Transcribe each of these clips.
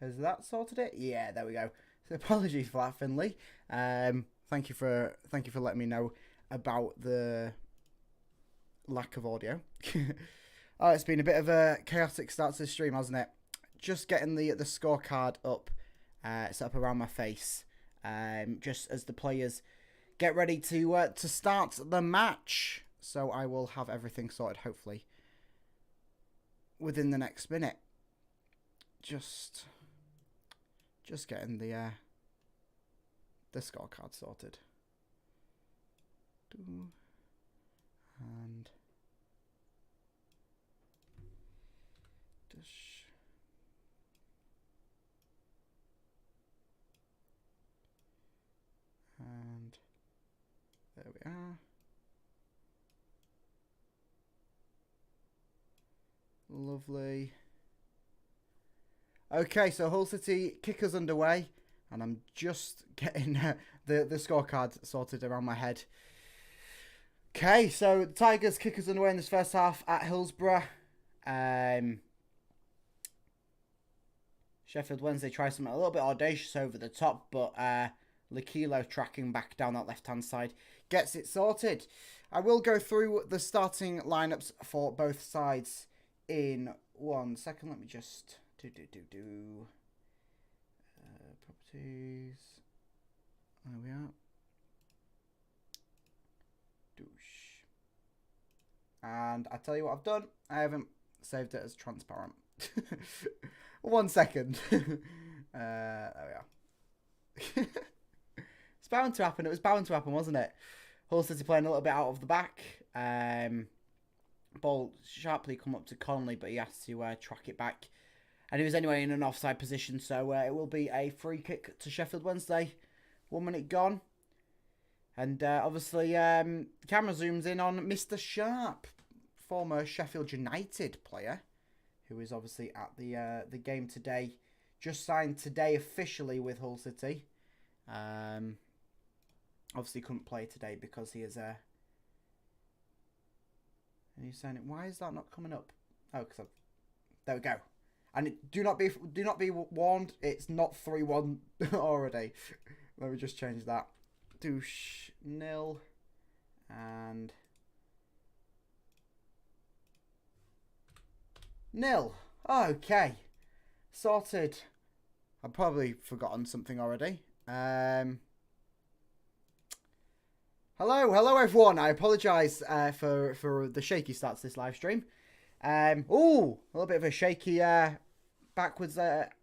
Has that sorted it? Yeah, there we go. So apologies for that, Finley. Thank you for letting me know about the lack of audio. Oh, it's been a bit of a chaotic start to the stream, hasn't it? Just getting the scorecard up, set up around my face, just as the players get ready to start the match. So I will have everything sorted, hopefully, within the next minute. Just getting the scorecard sorted. And and there we are. Lovely. Okay, so Hull City kickers underway, and I'm just getting the scorecard sorted around my head. Okay, so the Tigers kickers underway in this first half at Hillsborough. Sheffield Wednesday tries something a little bit audacious over the top, but Lakilo tracking back down that left-hand side gets it sorted. I will go through the starting lineups for both sides in 1 second. Let me just properties. There we are. Douche. And I tell you what I've done. I haven't saved it as transparent. 1 second. There we are. It's bound to happen. It was bound to happen, wasn't it? Hull City playing a little bit out of the back. Ball sharply come up to Connolly, but he has to track it back. And he was anyway in an offside position, so it will be a free kick to Sheffield Wednesday. 1 minute gone. And obviously, the camera zooms in on Mr. Sharp, former Sheffield United player, who is obviously at the game today. Just signed today officially with Hull City. Obviously couldn't play today because he is a... And he's saying, why is that not coming up? Oh, because there we go. And do not be warned. It's not 3-1 already. Let me just change that. Douche 0 and 0. Okay, sorted. I've probably forgotten something already. Hello everyone. I apologise for the shaky start to this live stream. A little bit of a shaky backwards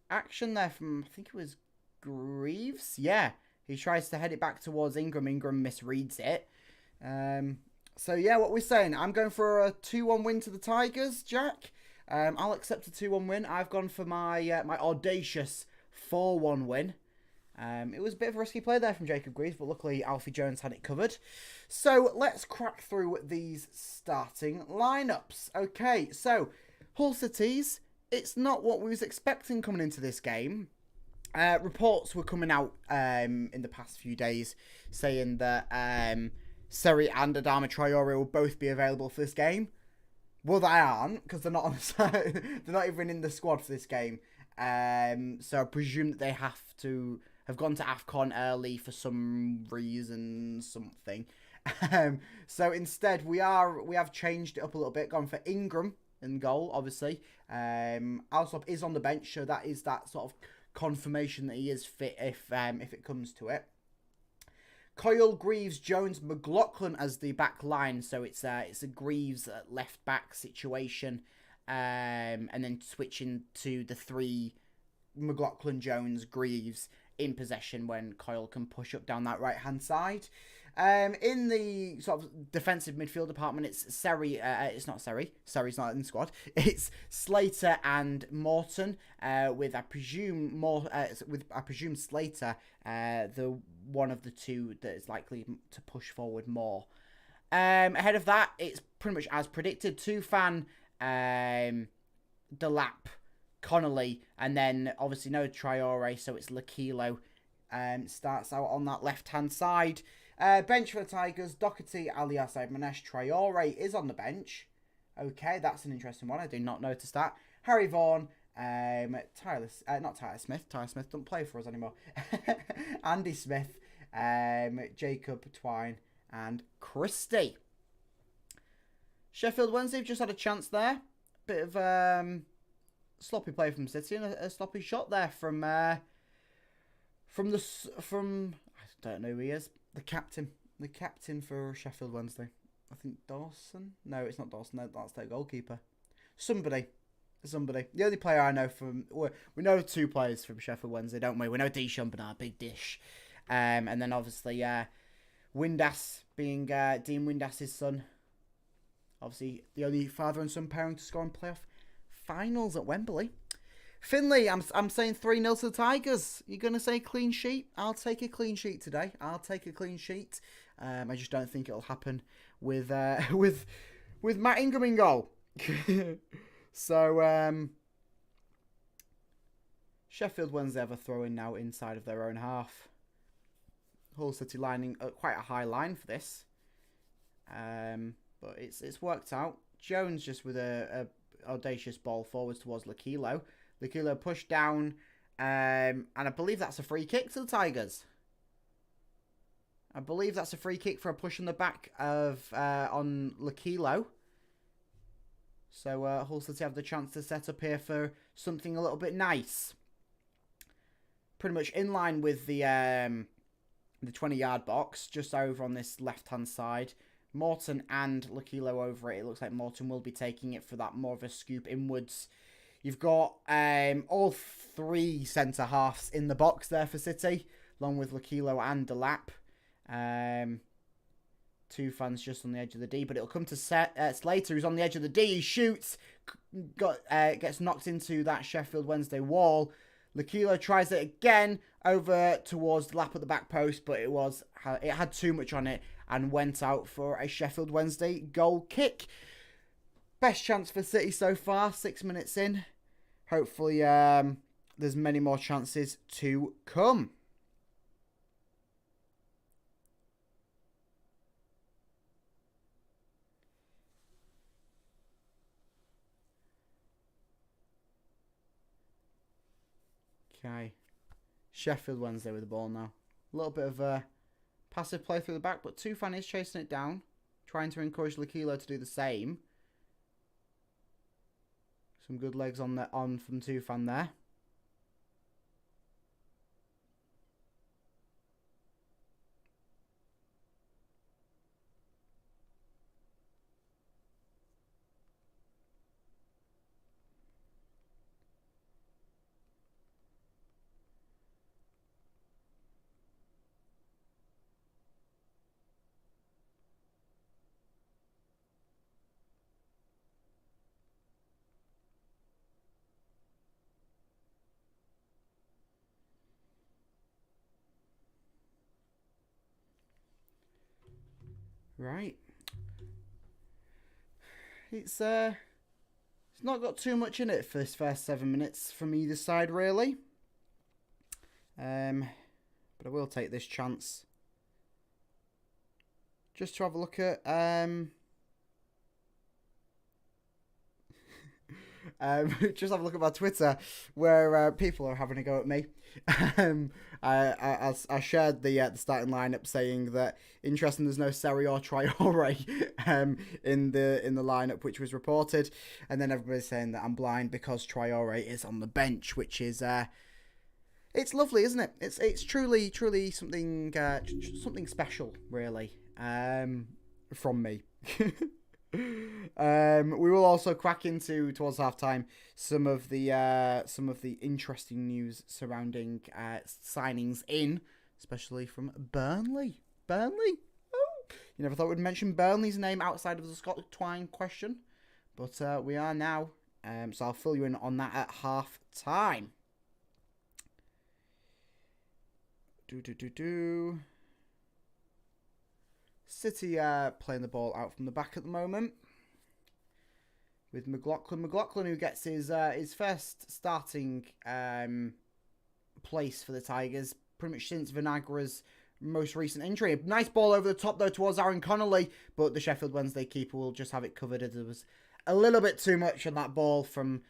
action there from, I think it was Greaves. Yeah, he tries to head it back towards Ingram. Ingram misreads it. So yeah, what we're saying, I'm going for a 2-1 win to the Tigers, Jack. I'll accept a 2-1 win. I've gone for my my audacious 4-1 win. It was a bit of a risky play there from Jacob Greaves, but luckily Alfie Jones had it covered. So let's crack through these starting lineups. Okay, so Hull City's, it's not what we was expecting coming into this game. Reports were coming out in the past few days saying that Seri and Adama Traore will both be available for this game. Well, they aren't, because they're not on the side. They're not even in the squad for this game. So I presume that they have gone to AFCON early for some reason, something. So instead, we have changed it up a little bit, gone for Ingram in goal, obviously. Alsop is on the bench, so that is that sort of confirmation that he is fit if it comes to it. Coyle, Greaves, Jones, McLaughlin as the back line, so it's a Greaves left back situation, and then switching to the three McLaughlin, Jones, Greaves in possession when Coyle can push up down that right hand side. In the sort of defensive midfield department, it's Seri. It's not Seri. Seri's not in the squad. It's Slater and Morton. With I presume Slater, the one of the two that is likely to push forward more. Ahead of that, it's pretty much as predicted. Tufan, Delap, Connolly, and then obviously no Traore, so it's Lakilo. Starts out on that left hand side. Bench for the Tigers, Doherty, alias Manesh. Traore is on the bench. Okay, that's an interesting one. I did not notice that. Harry Vaughan, Not Tyler Smith. Tyler Smith don't play for us anymore. Andy Smith, Jacob Twine, and Christie. Sheffield Wednesday have just had a chance there. Bit of sloppy play from City and a sloppy shot there from I don't know who he is. The captain for Sheffield Wednesday. I think Dawson. No, it's not Dawson. No, that's their goalkeeper. Somebody. The only player I know we know two players from Sheffield Wednesday, don't we? We know Deschamps Bernard, big dish, and then obviously Windass being Dean Windass's son. Obviously, the only father and son pairing to score in playoff finals at Wembley. Finley, I'm saying 3-0 to the Tigers. You're going to say clean sheet? I'll take a clean sheet today. I just don't think it'll happen with Matt Ingram in goal. So, Sheffield Wednesday have a throw-in now inside of their own half. Hull City lining quite a high line for this. But it's worked out. Jones just with a audacious ball forwards towards Lakilo. Lakilo pushed down, and I believe that's a free kick to the Tigers. I believe that's a free kick for a push in the back of on Lakilo. So Hull City have the chance to set up here for something a little bit nice. Pretty much in line with the 20-yard box, just over on this left-hand side. Morton and Lakilo over it. It looks like Morton will be taking it for that more of a scoop inwards. You've got all three centre-halves in the box there for City, along with Lakilo and Delap. Two fans just on the edge of the D, but it'll come to Slater, who's on the edge of the D. He shoots, gets knocked into that Sheffield Wednesday wall. Lakilo tries it again over towards Delap at the back post, but it had too much on it and went out for a Sheffield Wednesday goal kick. Best chance for City so far, 6 minutes in. Hopefully there's many more chances to come. Okay. Sheffield Wednesday with the ball now. A little bit of a passive play through the back, but Tufan is chasing it down, trying to encourage Lakilo to do the same. Some good legs on from Tufan there. Right. It's not got too much in it for this first 7 minutes from either side, really. But I will take this chance just to have a look at just have a look at my Twitter, where people are having a go at me. I shared the starting lineup, saying that interesting, there's no Seri or Traore in the lineup which was reported, and then everybody's saying that I'm blind because Traore is on the bench, which is it's lovely, isn't it? It's truly something special, really, from me. We will also crack into towards halftime some of the interesting news surrounding signings in, especially from Burnley. Burnley? Oh, you never thought we'd mention Burnley's name outside of the Scott Twine question, but we are now. So I'll fill you in on that at half time. City playing the ball out from the back at the moment with McLaughlin. McLaughlin, who gets his first starting place for the Tigers pretty much since Vinagra's most recent injury. Nice ball over the top though towards Aaron Connolly, but the Sheffield Wednesday keeper will just have it covered as there was a little bit too much on that ball from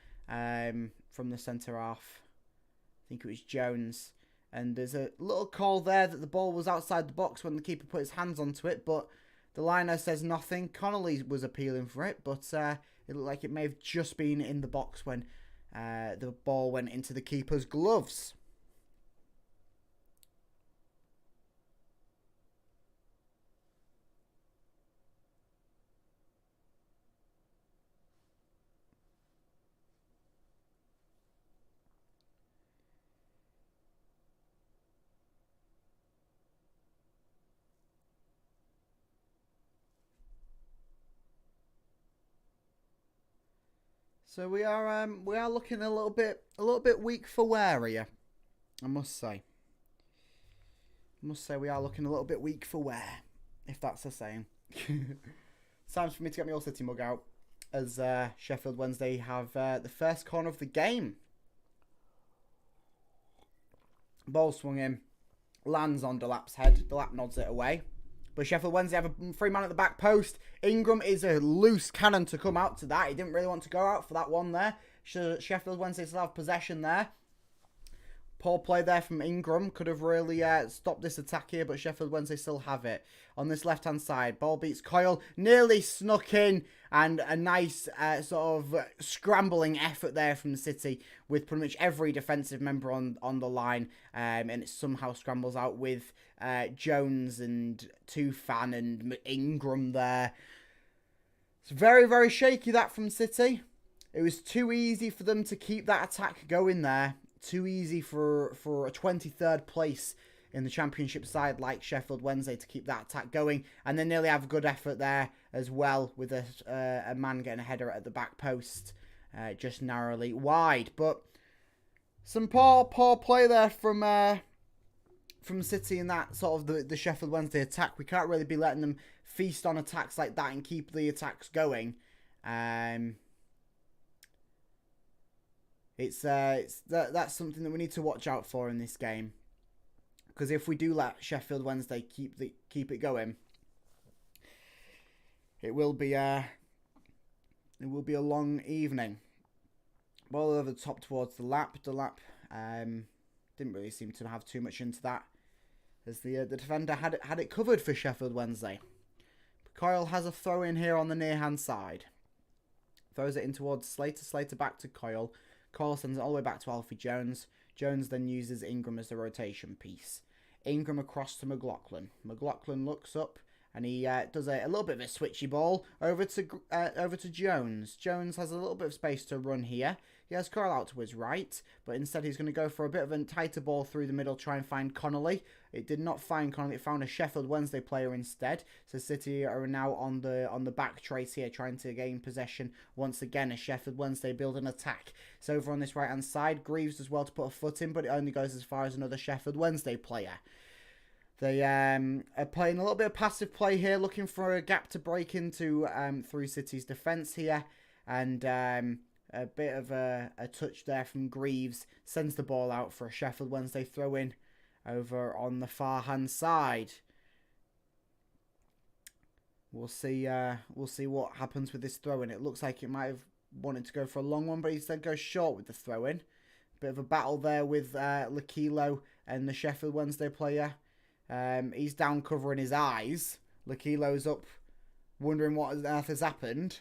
from the centre half. I think it was Jones. And there's a little call there that the ball was outside the box when the keeper put his hands onto it, but the liner says nothing. Connolly was appealing for it, but it looked like it may have just been in the box when the ball went into the keeper's gloves. So we are looking a little bit weak for wear here, I must say. We are looking a little bit weak for wear, if that's a saying. Time for me to get my All City mug out, as Sheffield Wednesday have the first corner of the game. Ball swung in, lands on Delap's head. Delap nods it away. But Sheffield Wednesday have a free man at the back post. Ingram is a loose cannon to come out to that. He didn't really want to go out for that one there. Sheffield Wednesday still have possession there. Poor play there from Ingram. Could have really stopped this attack here, but Sheffield Wednesday still have it. On this left-hand side, ball beats Coyle. Nearly snuck in, and a nice sort of scrambling effort there from the City with pretty much every defensive member on the line. And it somehow scrambles out with Jones and Tufan and Ingram there. It's very, very shaky that from City. It was too easy for them to keep that attack going there. Too easy for a 23rd place in the Championship side like Sheffield Wednesday to keep that attack going. And they nearly have a good effort there as well with a man getting a header at the back post. Just narrowly wide. But some poor play there from City in that sort of the Sheffield Wednesday attack. We can't really be letting them feast on attacks like that and keep the attacks going. That's something that we need to watch out for in this game, because if we do let Sheffield Wednesday keep it going, it will be a long evening. Ball over the top towards the lap. Didn't really seem to have too much into that, as the defender had it covered for Sheffield Wednesday. Coyle has a throw in here on the near hand side. Throws it in towards Slater. Slater back to Coyle. Coyle sends it all the way back to Alfie Jones. Jones then uses Ingram as the rotation piece. Ingram across to McLaughlin. McLaughlin looks up and he does a little bit of a switchy ball over to Jones. Jones has a little bit of space to run here. He has Coyle out to his right, but instead he's going to go for a bit of a tighter ball through the middle, try and find Connolly. It did not find Connolly, it found a Sheffield Wednesday player instead. So City are now on the back trace here, trying to gain possession once again as Sheffield Wednesday build an attack. So over on this right hand side, Greaves as well to put a foot in, but it only goes as far as another Sheffield Wednesday player. They are playing a little bit of passive play here, looking for a gap to break into through City's defence here. And a bit of a touch there from Greaves sends the ball out for a Sheffield Wednesday throw-in over on the far-hand side. We'll see what happens with this throw-in. It looks like it might have wanted to go for a long one, but he instead goes short with the throw-in. Bit of a battle there with Lakilo and the Sheffield Wednesday player. He's down covering his eyes. Lakilo's up wondering what on earth has happened,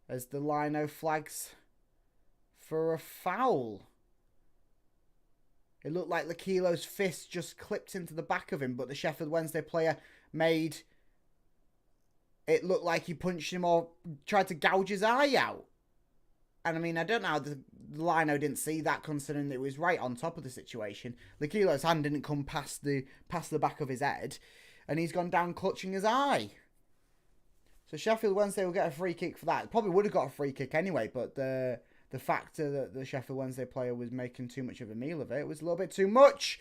as the lino flags for a foul. It looked like Lakilo's fist just clipped into the back of him, but the Sheffield Wednesday player made it look like he punched him or tried to gouge his eye out. And I mean, I don't know how the lino didn't see that, considering that it was right on top of the situation. Lakilo's hand didn't come past the back of his head, and he's gone down clutching his eye. So Sheffield Wednesday will get a free kick for that. Probably would have got a free kick anyway, but the factor that the Sheffield Wednesday player was making too much of a meal of it was a little bit too much.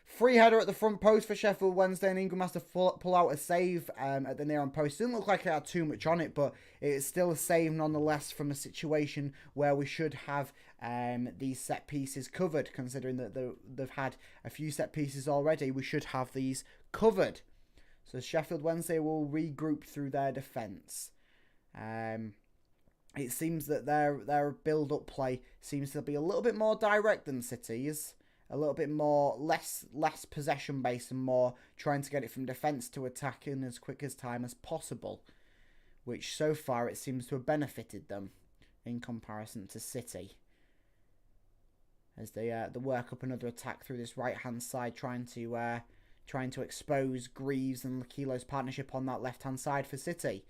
Free header at the front post for Sheffield Wednesday, and Ingram has to pull out a save at the near-on post. Didn't look like it had too much on it, but it's still a save nonetheless from a situation where we should have these set pieces covered, considering that they've had a few set pieces already. We should have these covered. So Sheffield Wednesday will regroup through their defence. it seems that their build-up play seems to be a little bit more direct than City's. A little bit more less possession based and more trying to get it from defence to attack in as quick as time as possible, which so far it seems to have benefited them in comparison to City, as they work up another attack through this right hand side, trying to expose Greaves and Lakilo's partnership on that left hand side for City.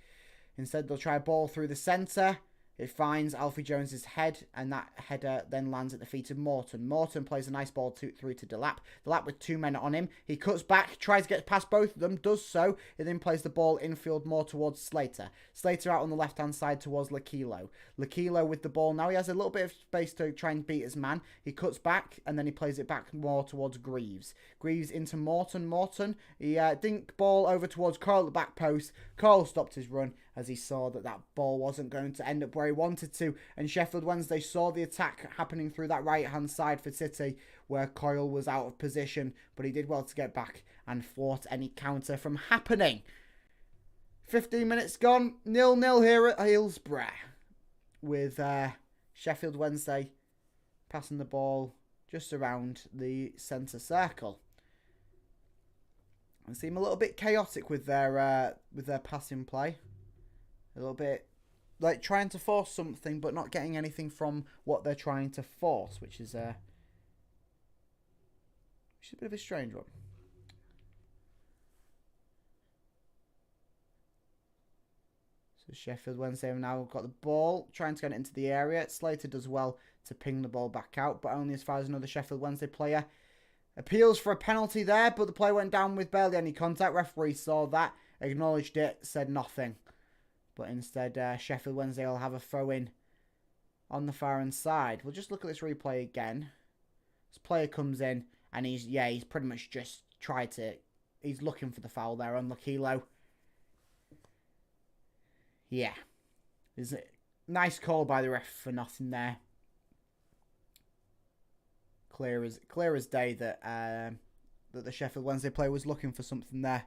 Instead, they'll try a ball through the centre. It finds Alfie Jones's head, and that header then lands at the feet of Morton. Morton plays a nice ball through to Delap. Delap with 2 men on him. He cuts back, tries to get past both of them, does so. He then plays the ball infield more towards Slater. Slater out on the left-hand side towards Lakilo. Lakilo with the ball now. He has a little bit of space to try and beat his man. He cuts back, and then he plays it back more towards Greaves. Greaves into Morton. Morton, he dink ball over towards Coyle at the back post. Coyle stopped his run as he saw that ball wasn't going to end up where he wanted to. And Sheffield Wednesday saw the attack happening through that right-hand side for City, where Coyle was out of position, but he did well to get back and thwart any counter from happening. 15 minutes gone, 0-0 here at Hillsborough, with Sheffield Wednesday passing the ball just around the centre circle. They seem a little bit chaotic with their passing play. A little bit like trying to force something but not getting anything from what they're trying to force, which is a bit of a strange one. So Sheffield Wednesday have now got the ball, trying to get it into the area. Slater does well to ping the ball back out, but only as far as another Sheffield Wednesday player. Appeals for a penalty there, but the play went down with barely any contact. Referee saw that, acknowledged it, said nothing. But instead, Sheffield Wednesday will have a throw-in on the far-hand side. We'll just look at this replay again. This player comes in, and he's pretty much just he's looking for the foul there on Lakilo. Yeah. There's a nice call by the ref for nothing there. Clear as day that the Sheffield Wednesday player was looking for something there.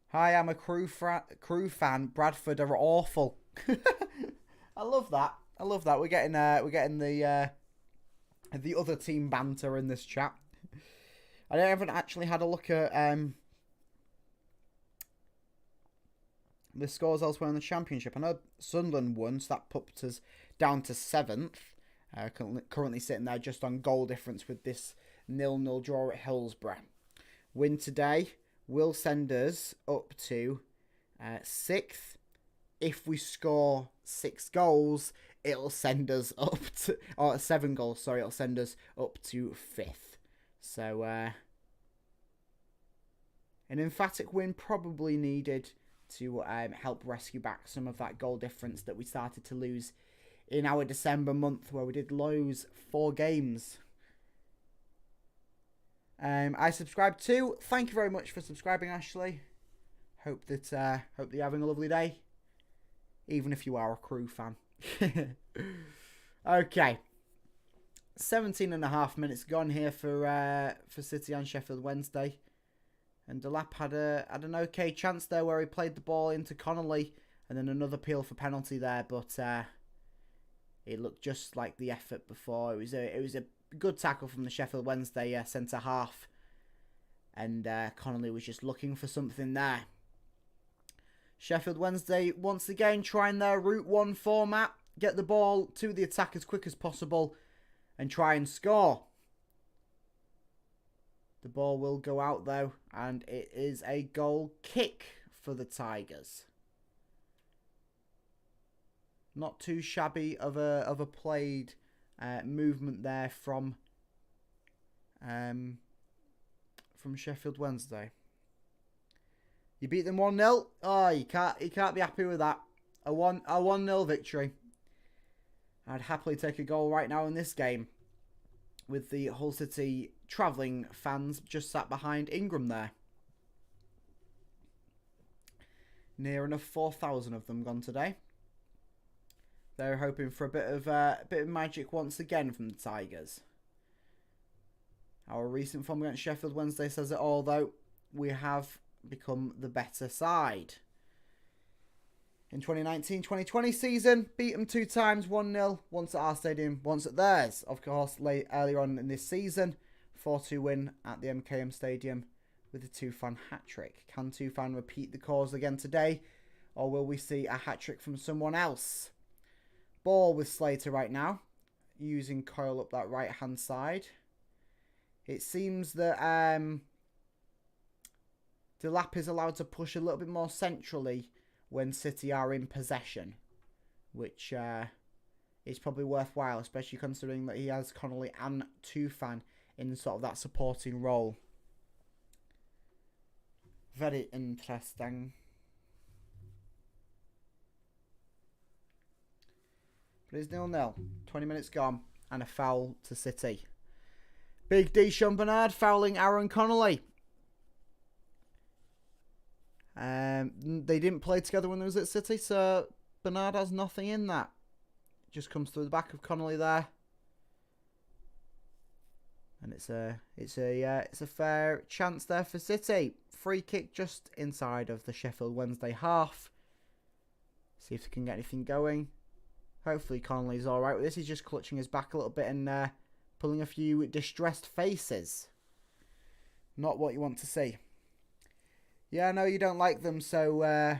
Hi, I'm a crew fan. Bradford are awful. I love that. We're getting the other team banter in this chat. I haven't actually had a look at the scores elsewhere in the Championship. I know Sunderland won, so that puts us down to 7th. Currently sitting there just on goal difference with this 0-0 draw at Hillsborough. Win today will send us up to 6th. If we score 6 goals, it'll send us up to... Or 7 goals, sorry. It'll send us up to 5th. So, an emphatic win probably needed to help rescue back some of that goal difference that we started to lose in our December month, where we did lose 4 games. I subscribed too. Thank you very much for subscribing, Ashley. Hope that you're having a lovely day, even if you are a Crew fan. Okay, 17.5 minutes gone here for City and Sheffield Wednesday, and Delap had an okay chance there where he played the ball into Connolly, and then another appeal for penalty there, but it looked just like the effort before. It was a good tackle from the Sheffield Wednesday centre half, and Connolly was just looking for something there. Sheffield Wednesday once again trying their Route 1 format, get the ball to the attack as quick as possible and try and score. The ball will go out though, and it is a goal kick for the Tigers. Not too shabby of a played movement there from Sheffield Wednesday. You beat them 1-0. Oh, you can't be happy with that. A 1-0 victory. I'd happily take a goal right now in this game, with the Hull City travelling fans just sat behind Ingram there. Near enough 4,000 of them gone today. They're hoping for a bit of magic once again from the Tigers. Our recent form against Sheffield Wednesday says it all, though. We have become the better side. in 2019-2020 season. Beat them 2 times, 1-0, once at our stadium, once at theirs. Of course, earlier on in this season, 4-2 win at the MKM Stadium with a Tufan hat-trick. Can Tufan repeat the cause again today, or will we see a hat-trick from someone else? Ball with Slater right now, using Coyle up that right-hand side. It seems that Delap is allowed to push a little bit more centrally when City are in possession, which is probably worthwhile, especially considering that he has Connolly and Tufan in sort of that supporting role. Very interesting. But it's 0-0. 20 minutes gone and a foul to City. Big D. Sean Bernard fouling Aaron Connolly. They didn't play together when they was at City, so Bernard has nothing in that. Just comes through the back of Connolly there, and it's a fair chance there for City. Free kick just inside of the Sheffield Wednesday half. See if they can get anything going. Hopefully Connolly's all right with this. He's just clutching his back a little bit and pulling a few distressed faces. Not what you want to see. Yeah, I know you don't like them, so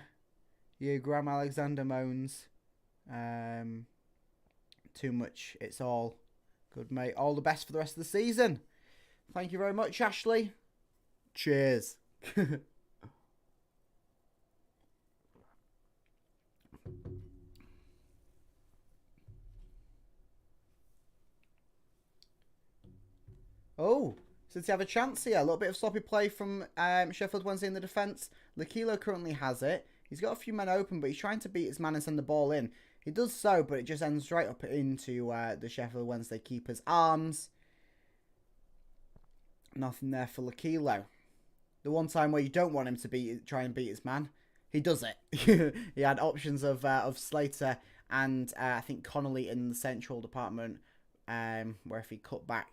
you Graham Alexander moans too much. It's all good, mate. All the best for the rest of the season. Thank you very much, Ashley. Cheers. Oh, since you have a chance here, a little bit of sloppy play from Sheffield Wednesday in the defence. Lakilo currently has it. He's got a few men open, but he's trying to beat his man and send the ball in. He does so, but it just ends right up into the Sheffield Wednesday keeper's arms. Nothing there for Lakilo. The one time where you don't want him to try and beat his man, he does it. He had options of Slater and I think Connolly in the central department, where if he cut back,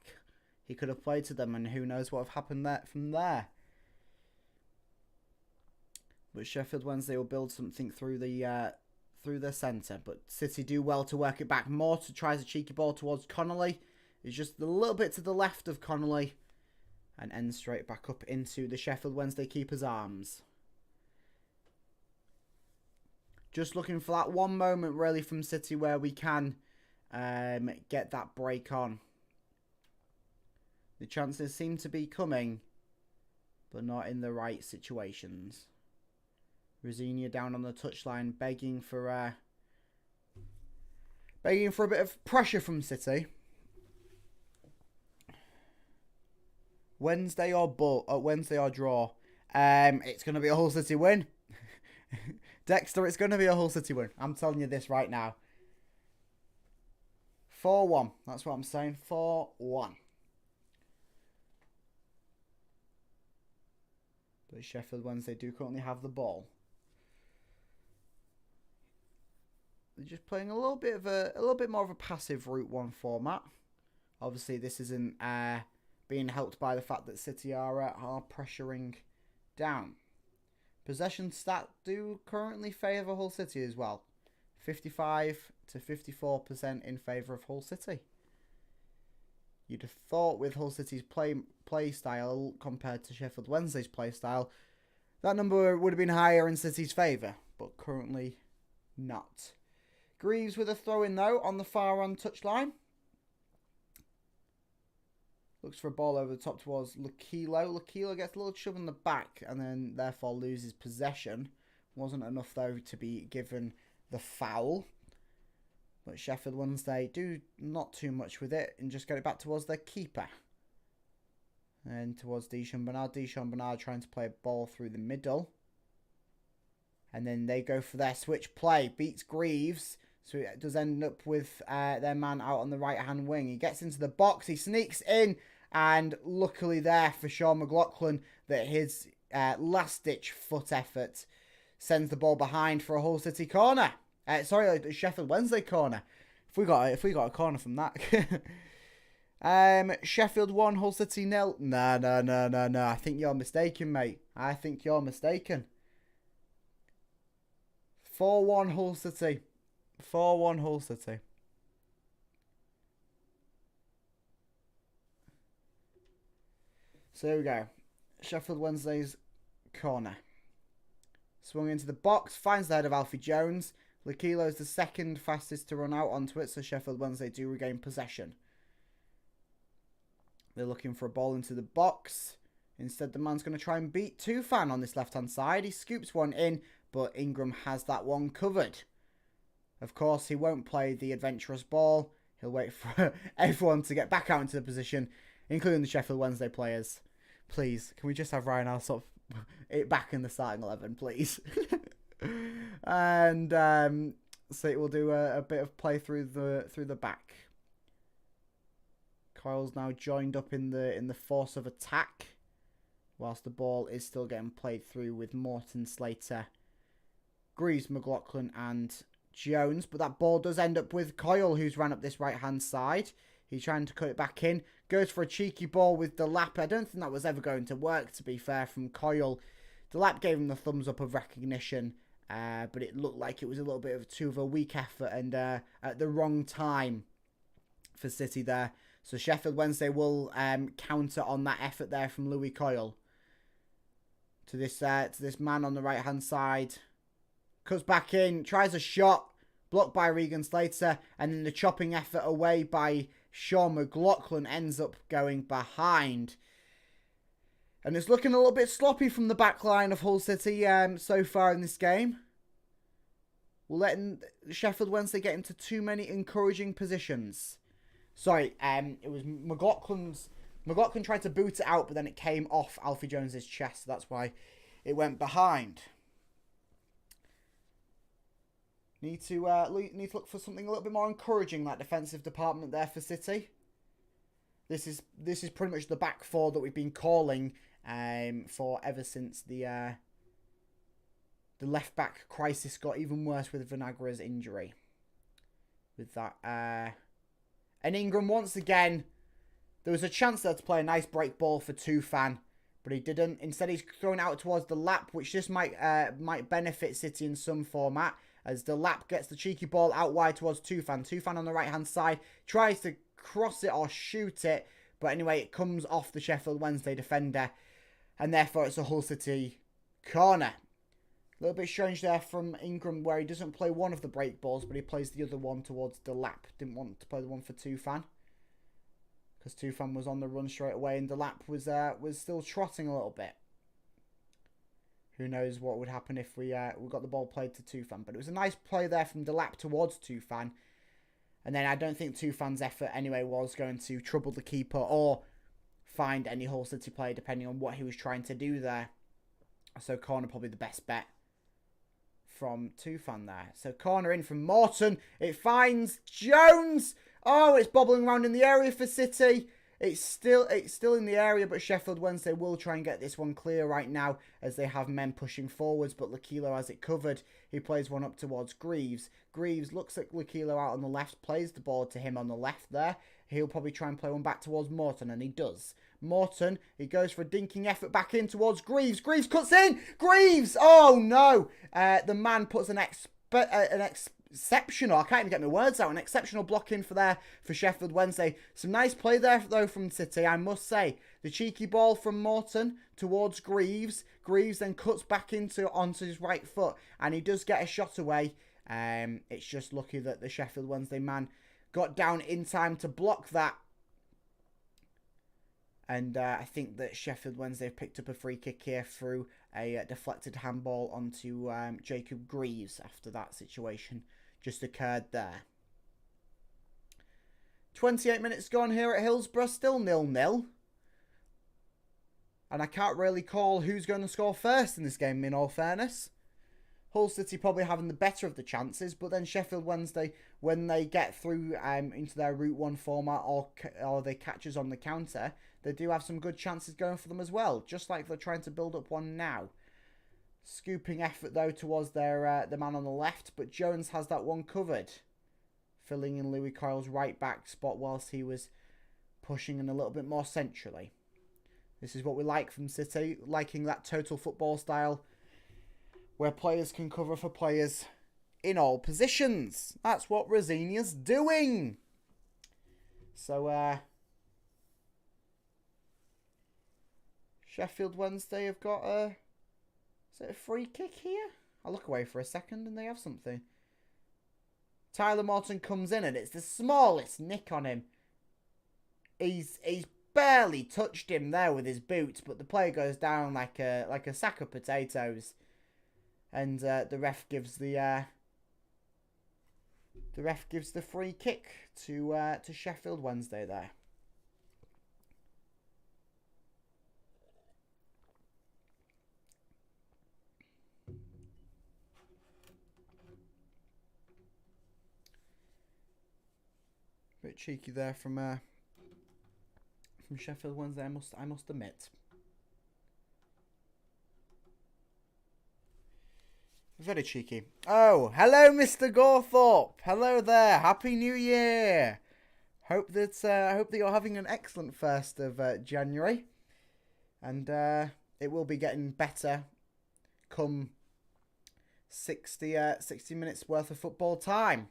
he could have played to them, and who knows what have happened there from there. But Sheffield Wednesday will build something through the centre. But City do well to work it back. Mortar tries a cheeky ball towards Connolly. It's just a little bit to the left of Connolly, and ends straight back up into the Sheffield Wednesday keeper's arms. Just looking for that one moment really from City where we can get that break on. The chances seem to be coming, but not in the right situations. Rosinia down on the touchline, begging for a bit of pressure from City. Wednesday or draw. It's going to be a Hull City win. Dexter, it's going to be a Hull City win. I'm telling you this right now. 4-1. That's what I'm saying. 4-1. But Sheffield Wednesday do currently have the ball. They're just playing a little bit more of a passive Route 1 format. Obviously, this isn't being helped by the fact that City are pressuring down. Possession stat do currently favour Hull City as well. 55 to 54% in favour of Hull City. You'd have thought with Hull City's play style compared to Sheffield Wednesday's play style, that number would have been higher in City's favour, but currently not. Greaves with a throw-in though on the far on touchline. Looks for a ball over the top towards Lakilo. Lakilo gets a little shove in the back and then therefore loses possession. Wasn't enough though to be given the foul. But Sheffield Wednesday do not too much with it and just get it back towards their keeper. And towards Deschamps Bernard. Deschamps Bernard trying to play a ball through the middle. And then they go for their switch play. Beats Greaves. So it does end up with their man out on the right-hand wing. He gets into the box. He sneaks in. And luckily there for Sean McLaughlin that his last-ditch foot effort sends the ball behind for a Hull City corner. Sorry, Sheffield Wednesday corner. If we got a corner from that. Sheffield 1, Hull City 0. No. I think you're mistaken, mate. I think you're mistaken. 4-1 Hull City. 4-1 Hull City. So here we go. Sheffield Wednesday's corner. Swung into the box. Finds the head of Alfie Jones. Lakilo's the second fastest to run out onto it. So Sheffield Wednesday do regain possession. They're looking for a ball into the box. Instead, the man's going to try and beat Tufan on this left-hand side. He scoops one in, but Ingram has that one covered. Of course, he won't play the adventurous ball. He'll wait for everyone to get back out into the position, including the Sheffield Wednesday players. Please, can we just have Ryan Alsop it back in the starting 11, please? And so it will do a bit of play through the back. Coyle's now joined up in the force of attack, whilst the ball is still getting played through with Morton, Slater, Greaves, McLaughlin and Jones. But that ball does end up with Coyle, who's ran up this right-hand side. He's trying to cut it back in. Goes for a cheeky ball with Delap. I don't think that was ever going to work, to be fair, from Coyle. Delap gave him the thumbs up of recognition, but it looked like it was a little bit of a weak effort and at the wrong time for City there. So Sheffield Wednesday will counter on that effort there from Louis Coyle. To this man on the right-hand side. Cuts back in, tries a shot, blocked by Regan Slater, and then the chopping effort away by Sean McLaughlin ends up going behind. And it's looking a little bit sloppy from the back line of Hull City so far in this game. We're letting Sheffield Wednesday get into too many encouraging positions. Sorry, it was McLaughlin tried to boot it out, but then it came off Alfie Jones's chest. So that's why it went behind. Need to look for something a little bit more encouraging, that defensive department there for City. This is pretty much the back four that we've been calling for ever since the left back crisis got even worse with Vinagra's injury. With that, and Ingram once again, there was a chance there to play a nice break ball for Tufan, but he didn't. Instead, he's thrown out towards the lap, which just might benefit City in some format. As the lap gets the cheeky ball out wide towards Tufan. Tufan on the right-hand side tries to cross it or shoot it. But anyway, it comes off the Sheffield Wednesday defender. And therefore, it's a Hull City corner. A little bit strange there from Ingram, where he doesn't play one of the break balls, but he plays the other one towards the lap. Didn't want to play the one for Tufan, because Tufan was on the run straight away, and the lap was still trotting a little bit. Who knows what would happen if we got the ball played to Tufan. But it was a nice play there from Delap towards Tufan. And then I don't think Tufan's effort anyway was going to trouble the keeper or find any Hull City player, depending on what he was trying to do there. So corner probably the best bet from Tufan there. So corner in from Morton. It finds Jones. Oh, it's bobbling around in the area for City. It's still in the area, but Sheffield Wednesday will try and get this one clear right now as they have men pushing forwards, but Lakilo has it covered. He plays one up towards Greaves. Greaves looks at Lakilo out on the left, plays the ball to him on the left there. He'll probably try and play one back towards Morton, and he does. Morton, he goes for a dinking effort back in towards Greaves. Greaves cuts in! Greaves! Oh, no! The man puts an exceptional, I can't even get my words out, an exceptional block in for Sheffield Wednesday. Some nice play there, though, from City, I must say. The cheeky ball from Morton towards Greaves. Greaves then cuts back onto his right foot, and he does get a shot away. It's just lucky that the Sheffield Wednesday man got down in time to block that. And I think that Sheffield Wednesday have picked up a free kick here through a deflected handball onto Jacob Greaves after that situation just occurred there. 28 minutes gone here at Hillsborough, still 0-0. And I can't really call who's going to score first in this game, in all fairness. Hull City probably having the better of the chances, but then Sheffield Wednesday, when they get through into their Route 1 format or they catch us on the counter, they do have some good chances going for them as well, just like they're trying to build up one now. Scooping effort, though, towards the man on the left, but Jones has that one covered. Filling in Louis Coyle's right back spot whilst he was pushing in a little bit more centrally. This is what we like from City, liking that total football style, where players can cover for players in all positions. That's what Rosinia's doing. So, Sheffield Wednesday have got is it a free kick here? I'll look away for a second and they have something. Tyler Morton comes in and it's the smallest nick on him. He's barely touched him there with his boots, but the player goes down like a sack of potatoes, and the ref gives the free kick to Sheffield Wednesday there. Bit cheeky there from Sheffield Wednesday, I must admit. Very cheeky. Oh, hello, Mr. Gawthorpe. Hello there. Happy New Year. Hope that you're having an excellent 1st of January, and it will be getting better come 60 minutes worth of football time.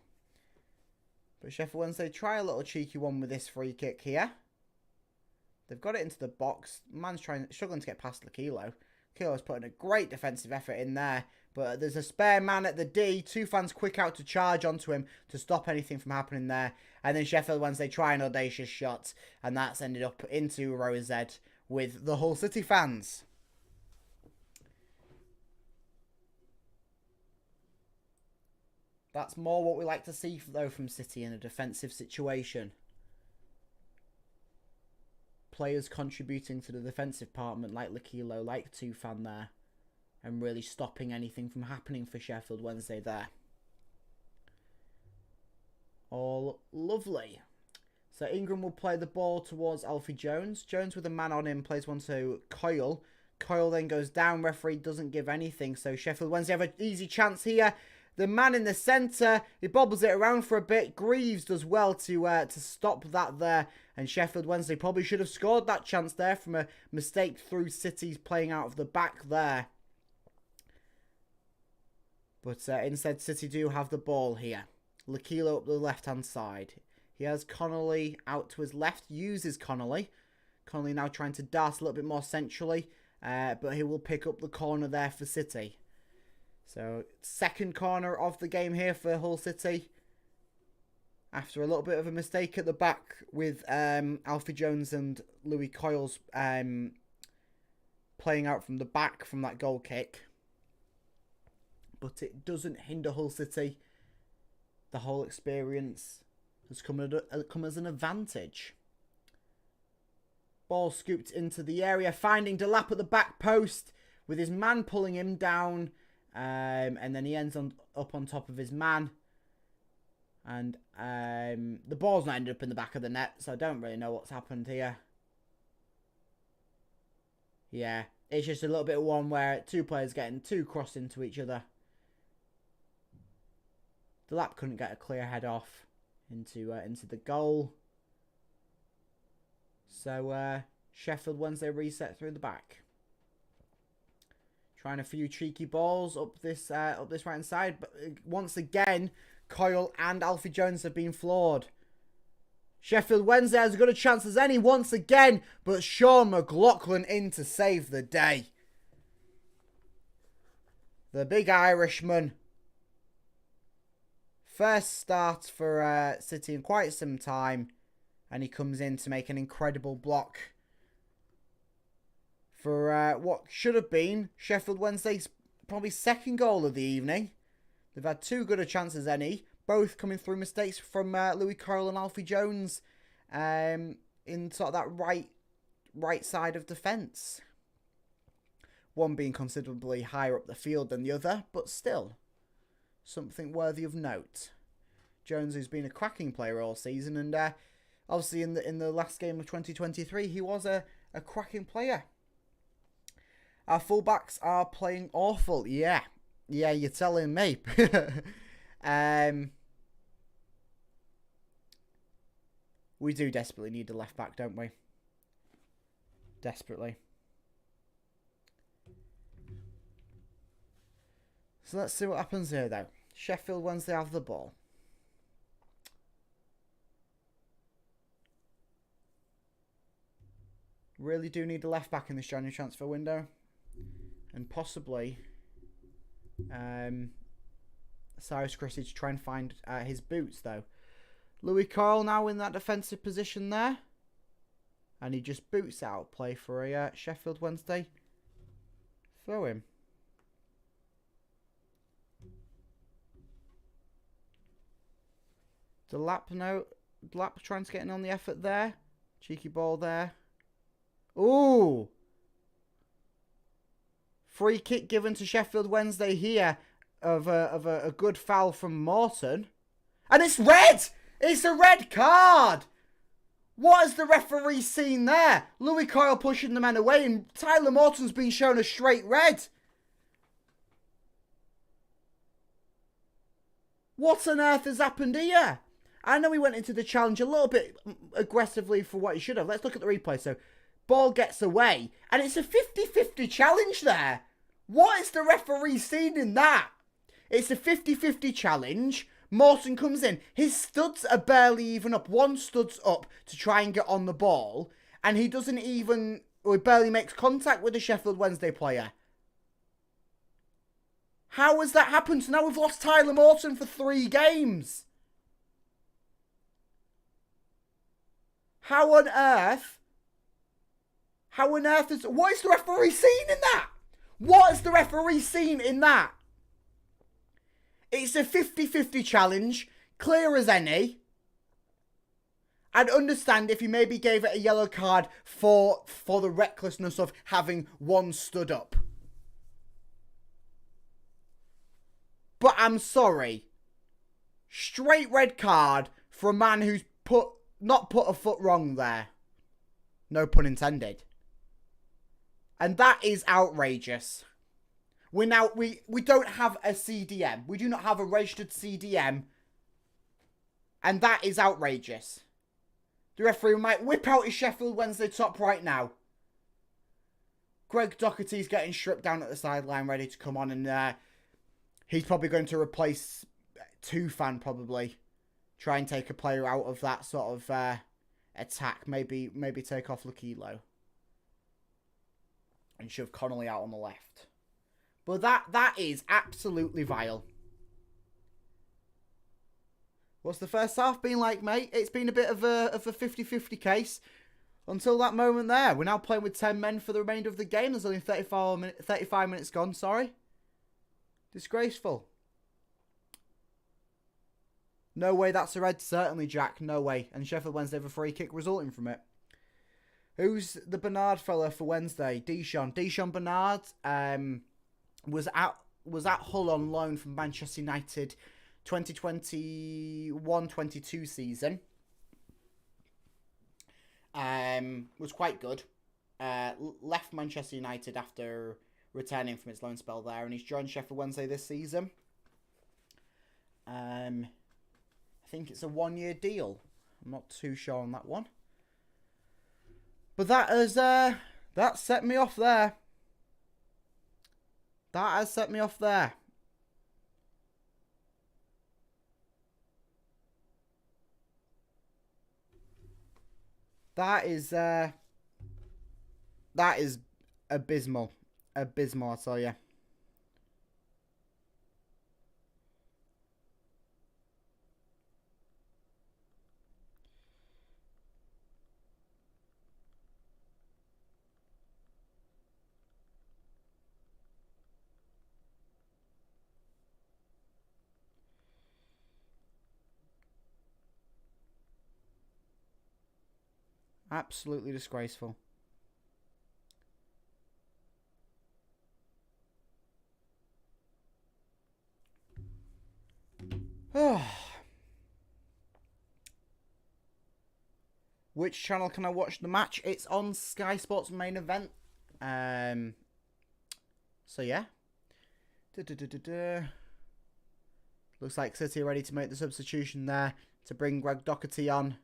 But Sheffield Wednesday try a little cheeky one with this free kick here. They've got it into the box. Man's struggling to get past Lakilo. Lakilo's putting a great defensive effort in there. But there's a spare man at the D. 2 fans quick out to charge onto him to stop anything from happening there. And then Sheffield Wednesday try an audacious shot. And that's ended up into row Z with the Hull City fans. That's more what we like to see, though, from City in a defensive situation. Players contributing to the defensive department like Lakilo, like Tufan there, and really stopping anything from happening for Sheffield Wednesday there. All lovely. So Ingram will play the ball towards Alfie Jones. Jones with a man on him plays one to Coyle. Coyle then goes down. Referee doesn't give anything. So Sheffield Wednesday have an easy chance here. The man in the centre, he bobbles it around for a bit. Greaves does well to stop that there. And Sheffield Wednesday probably should have scored that chance there from a mistake through City's playing out of the back there. But instead, City do have the ball here. Lakilo up the left-hand side. He has Connolly out to his left. Uses Connolly. Connolly now trying to dart a little bit more centrally. But he will pick up the corner there for City. So, second corner of the game here for Hull City. After a little bit of a mistake at the back with Alfie Jones and Louis Coyles playing out from the back from that goal kick. But it doesn't hinder Hull City. The whole experience has come as an advantage. Ball scooped into the area, finding Delap at the back post with his man pulling him down. And then he ends up on top of his man. And the ball's not ended up in the back of the net, so I don't really know what's happened here. Yeah, it's just a little bit of one where 2 players getting too crossed into each other. The lap couldn't get a clear head off into the goal. So Sheffield Wednesday reset through the back. Trying a few cheeky balls up this right hand side, but once again, Coyle and Alfie Jones have been floored. Sheffield Wednesday has as good a chance as any once again, but Sean McLaughlin in to save the day. The big Irishman. First start for City in quite some time, and he comes in to make an incredible block for what should have been Sheffield Wednesday's probably second goal of the evening. They've had 2 good a chances any, both coming through mistakes from Louis Coyle and Alfie Jones in sort of that right side of defence. One being considerably higher up the field than the other, but still something worthy of note. Jones, who's been a cracking player all season, and obviously in the last game of 2023, he was a cracking player. Our fullbacks are playing awful. Yeah, you're telling me. We do desperately need a left back, don't we? Desperately. So let's see what happens here, though. Sheffield Wednesday have the ball. Really do need a left back in this January transfer window. And possibly Cyrus Christie to try and find his boots, though. Louis Carl now in that defensive position there. And he just boots out play for a Sheffield Wednesday throw him. Delap trying to get in on the effort there. Cheeky ball there. Ooh! Free kick given to Sheffield Wednesday here of a good foul from Morton. And it's red! It's a red card! What has the referee seen there? Louis Coyle pushing the man away and Tyler Morton's been shown a straight red. What on earth has happened here? I know he went into the challenge a little bit aggressively for what he should have. Let's look at the replay. So, ball gets away. And it's a 50-50 challenge there. What is the referee seen in that? It's a 50-50 challenge. Morton comes in. His studs are barely even up. One stud's up to try and get on the ball. And he doesn't even... or he barely makes contact with the Sheffield Wednesday player. How has that happened? So now we've lost Tyler Morton for 3 games. How on earth is... what is the referee seen in that? What has the referee seen in that? It's a 50-50 challenge, clear as any. I'd understand if you maybe gave it a yellow card for the recklessness of having one stood up. But I'm sorry. Straight red card for a man who's not put a foot wrong there. No pun intended. And that is outrageous. We don't have a CDM. We do not have a registered CDM. And that is outrageous. The referee might whip out his Sheffield Wednesday top right now. Greg Doherty's getting stripped down at the sideline, ready to come on. And he's probably going to replace Tufan, probably. Try and take a player out of that sort of attack. Maybe take off Lakilo. And shove Connolly out on the left. But that is absolutely vile. What's the first half been like, mate? It's been a bit of a 50-50 case. Until that moment there. We're now playing with 10 men for the remainder of the game. There's only 35 minutes gone, sorry. Disgraceful. No way that's a red, certainly, Jack. No way. And Sheffield Wednesday have a free kick resulting from it. Who's the Bernard fella for Wednesday? Deshaun Bernard was at Hull on loan from Manchester United 2021-22 season. Was quite good. Left Manchester United after returning from his loan spell there, and he's joined Sheffield Wednesday this season. I think it's a 1-year deal. I'm not too sure on that one. But that set me off there. That has set me off there. That is abysmal. Abysmal, I tell you. Absolutely disgraceful. Which channel can I watch the match? It's on Sky Sports main event. So yeah. Looks like City are ready to make the substitution there to bring Greg Doherty on.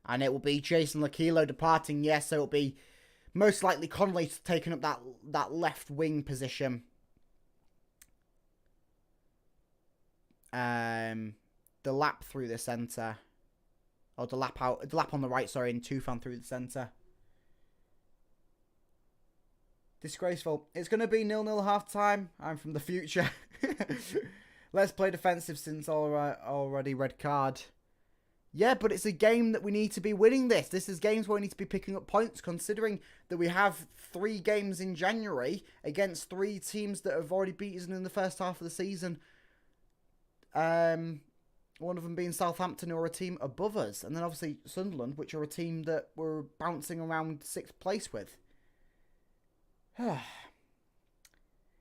And it will be Jason Lakilo departing, yes, so it'll be most likely Connolly taking up that left wing position. the lap through the centre. Or the lap on the right, sorry, and Tufan through the centre. Disgraceful. It's going to be 0-0 half time. I'm from the future. Let's play defensive since already red card. Yeah, but it's a game that we need to be winning this. This is games where we need to be picking up points, considering that we have 3 games in January against 3 teams that have already beaten us in the first half of the season. One of them being Southampton, who are a team above us. And then obviously Sunderland, which are a team that we're bouncing around 6th place with.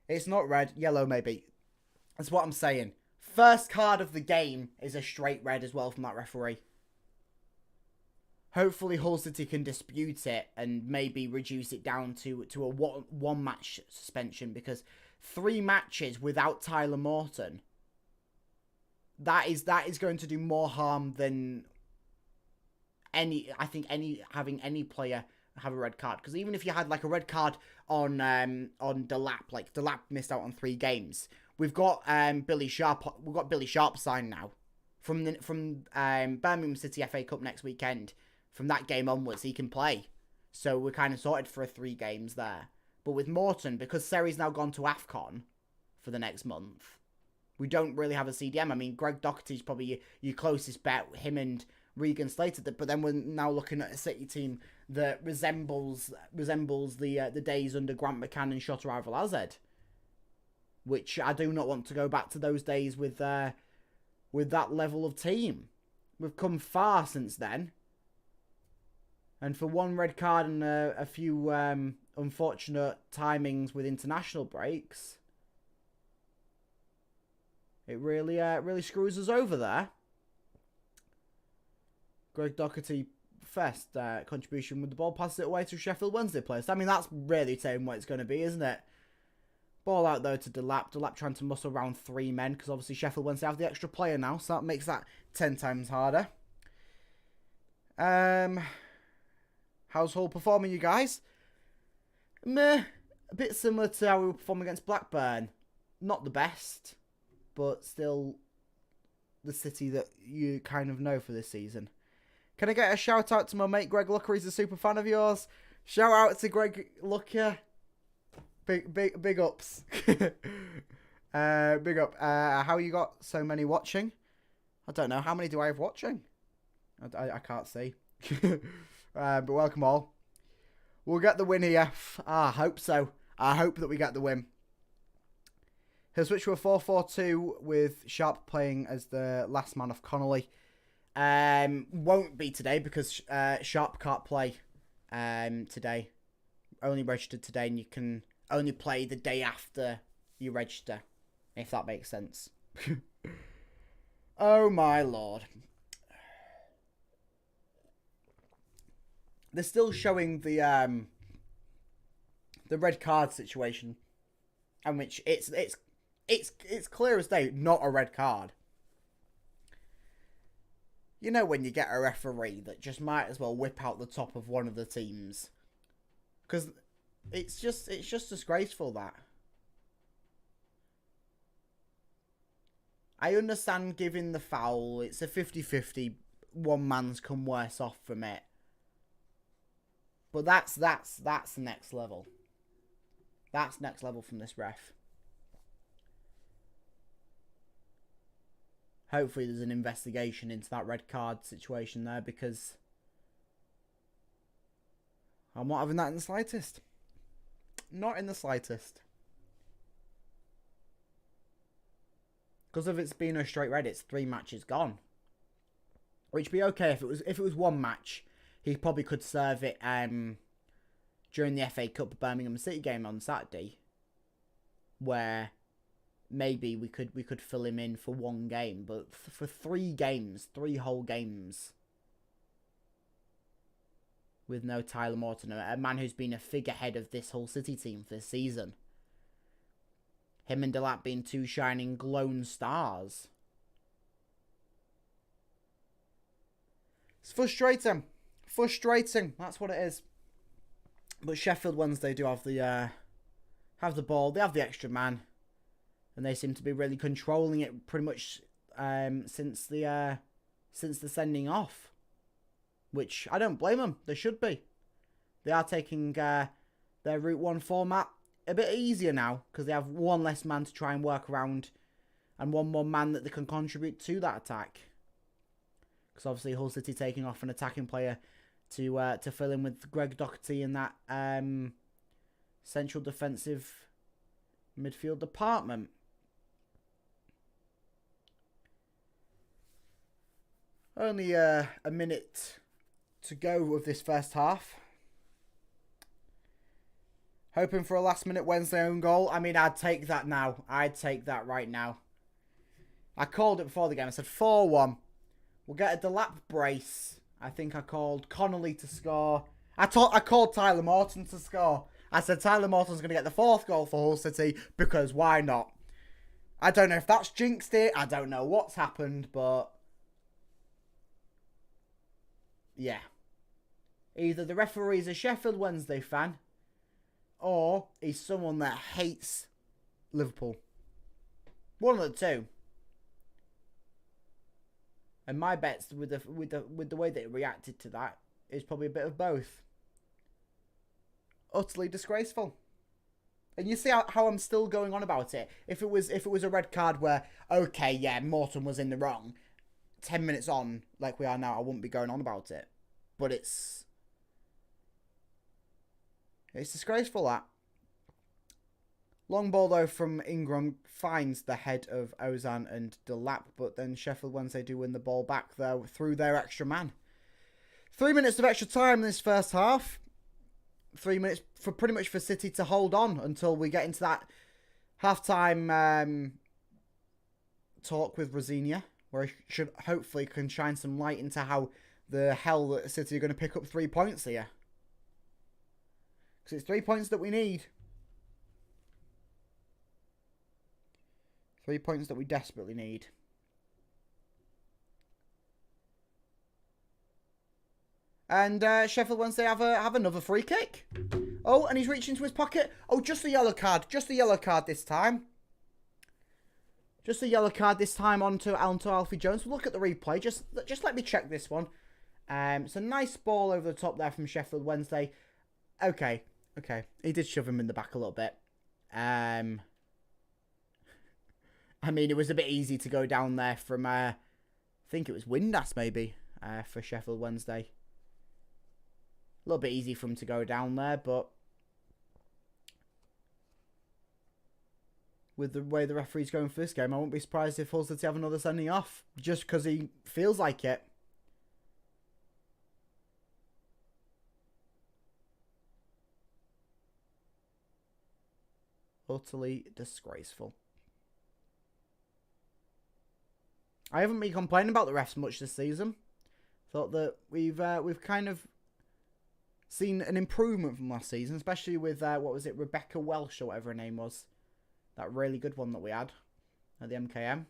It's not red, yellow maybe. That's what I'm saying. First card of the game is a straight red as well from that referee. Hopefully Hull City can dispute it and maybe reduce it down to a one match suspension, because 3 matches without Tyler Morton, that is going to do more harm than having any player have a red card. Because even if you had like a red card on Delap, like Delap missed out on 3 games. We've got Billy Sharp. We've got Billy Sharp signed now from Birmingham City FA Cup next weekend. From that game onwards, he can play. So we're kind of sorted for 3 games there. But with Morton, because Seri's now gone to AFCON for the next month, we don't really have a CDM. I mean, Greg Doherty's probably your closest bet. Him and Regan Slater. But then we're now looking at a City team that resembles the days under Grant McCann and Shota Arvelazed, which I do not want to go back to those days with that level of team. We've come far since then. And for 1 red card and a few unfortunate timings with international breaks, it really screws us over there. Greg Doherty first contribution with the ball, passes it away to Sheffield Wednesday players. I mean, that's really telling what it's going to be, isn't it? Ball out though to Delap. Delap trying to muscle around 3 men, because obviously Sheffield Wednesday have the extra player now, so that makes that 10 times harder. How's Hull performing, you guys? Meh. A bit similar to how we were performing against Blackburn. Not the best, but still the City that you kind of know for this season. Can I get a shout out to my mate Greg Looker? He's a super fan of yours. Shout out to Greg Looker. Big ups. Big up. How you got so many watching? I don't know. How many do I have watching? I can't see. But welcome all. We'll get the win here. I hope so. I hope that we get the win. He'll switch to a 4-4-2 with Sharp playing as the last man off Connolly. Won't be today because Sharp can't play today. Only registered today, and you can only play the day after you register, if that makes sense. Oh my lord. They're still showing the red card situation, and which it's clear as day not a red card. You know when you get a referee that just might as well whip out the top of one of the teams, because it's just disgraceful that. I understand giving the foul. It's a 50-50. One man's come worse off from it. But that's the next level. That's next level from this ref. Hopefully there's an investigation into that red card situation there, because I'm not having that in the slightest. Not in the slightest. Because if it's been a straight red, it's 3 matches gone. Which would be okay if it was 1 match. He probably could serve it during the FA Cup Birmingham City game on Saturday, where maybe we could fill him in for 1 game, but for 3 games, 3 whole games, with no Tyler Morton, a man who's been a figurehead of this whole City team for this season. Him and Delap being 2 shining lone stars. It's frustrating. Frustrating. That's what it is. But Sheffield Wednesday do have the ball. They have the extra man, and they seem to be really controlling it pretty much since the sending off, which I don't blame them. They should be. They are taking their Route 1 format a bit easier now because they have one less man to try and work around and one more man that they can contribute to that attack. Because obviously Hull City taking off an attacking player to fill in with Greg Doherty in that central defensive midfield department. Only a minute to go of this first half. Hoping for a last-minute Wednesday own goal. I mean, I'd take that now. I'd take that right now. I called it before the game. I said 4-1. We'll get a Delap brace. I think I called Connolly to score. I called Tyler Morton to score. I said Tyler Morton's going to get the 4th goal for Hull City because why not? I don't know if that's jinxed it. I don't know what's happened, but yeah. Either the referee's a Sheffield Wednesday fan or he's someone that hates Liverpool. One of the two. And my bets with the way that it reacted to that is probably a bit of both. Utterly disgraceful. And you see how I'm still going on about it. If it was a red card where, okay, yeah, Morton was in the wrong, 10 minutes on, like we are now, I wouldn't be going on about it. But it's disgraceful, that. Long ball, though, from Ingram finds the head of Ozan and Delap, but then Sheffield Wednesday do win the ball back, though, through their extra man. 3 minutes of extra time in this first half. 3 minutes for pretty much for City to hold on until we get into that half-time talk with Rosinia, where he should hopefully can shine some light into how the hell that City are going to pick up 3 points here. Because it's 3 points that we need. 3 points that we desperately need. And Sheffield Wednesday have another free kick. Oh, and he's reaching into his pocket. Oh, just a yellow card. Just a yellow card this time. Just a yellow card this time onto Alfie Jones. We'll look at the replay. Just let me check this one. It's a nice ball over the top there from Sheffield Wednesday. Okay. He did shove him in the back a little bit. I mean, it was a bit easy to go down there from, I think it was Windass maybe, for Sheffield Wednesday. A little bit easy for him to go down there, but with the way the referee's going for this game, I won't be surprised if Hull City have another sending off, just because he feels like it. Utterly disgraceful. I haven't been complaining about the refs much this season. Thought that we've kind of seen an improvement from last season, especially with what was it, Rebecca Welsh or whatever her name was, that really good one that we had at the MKM.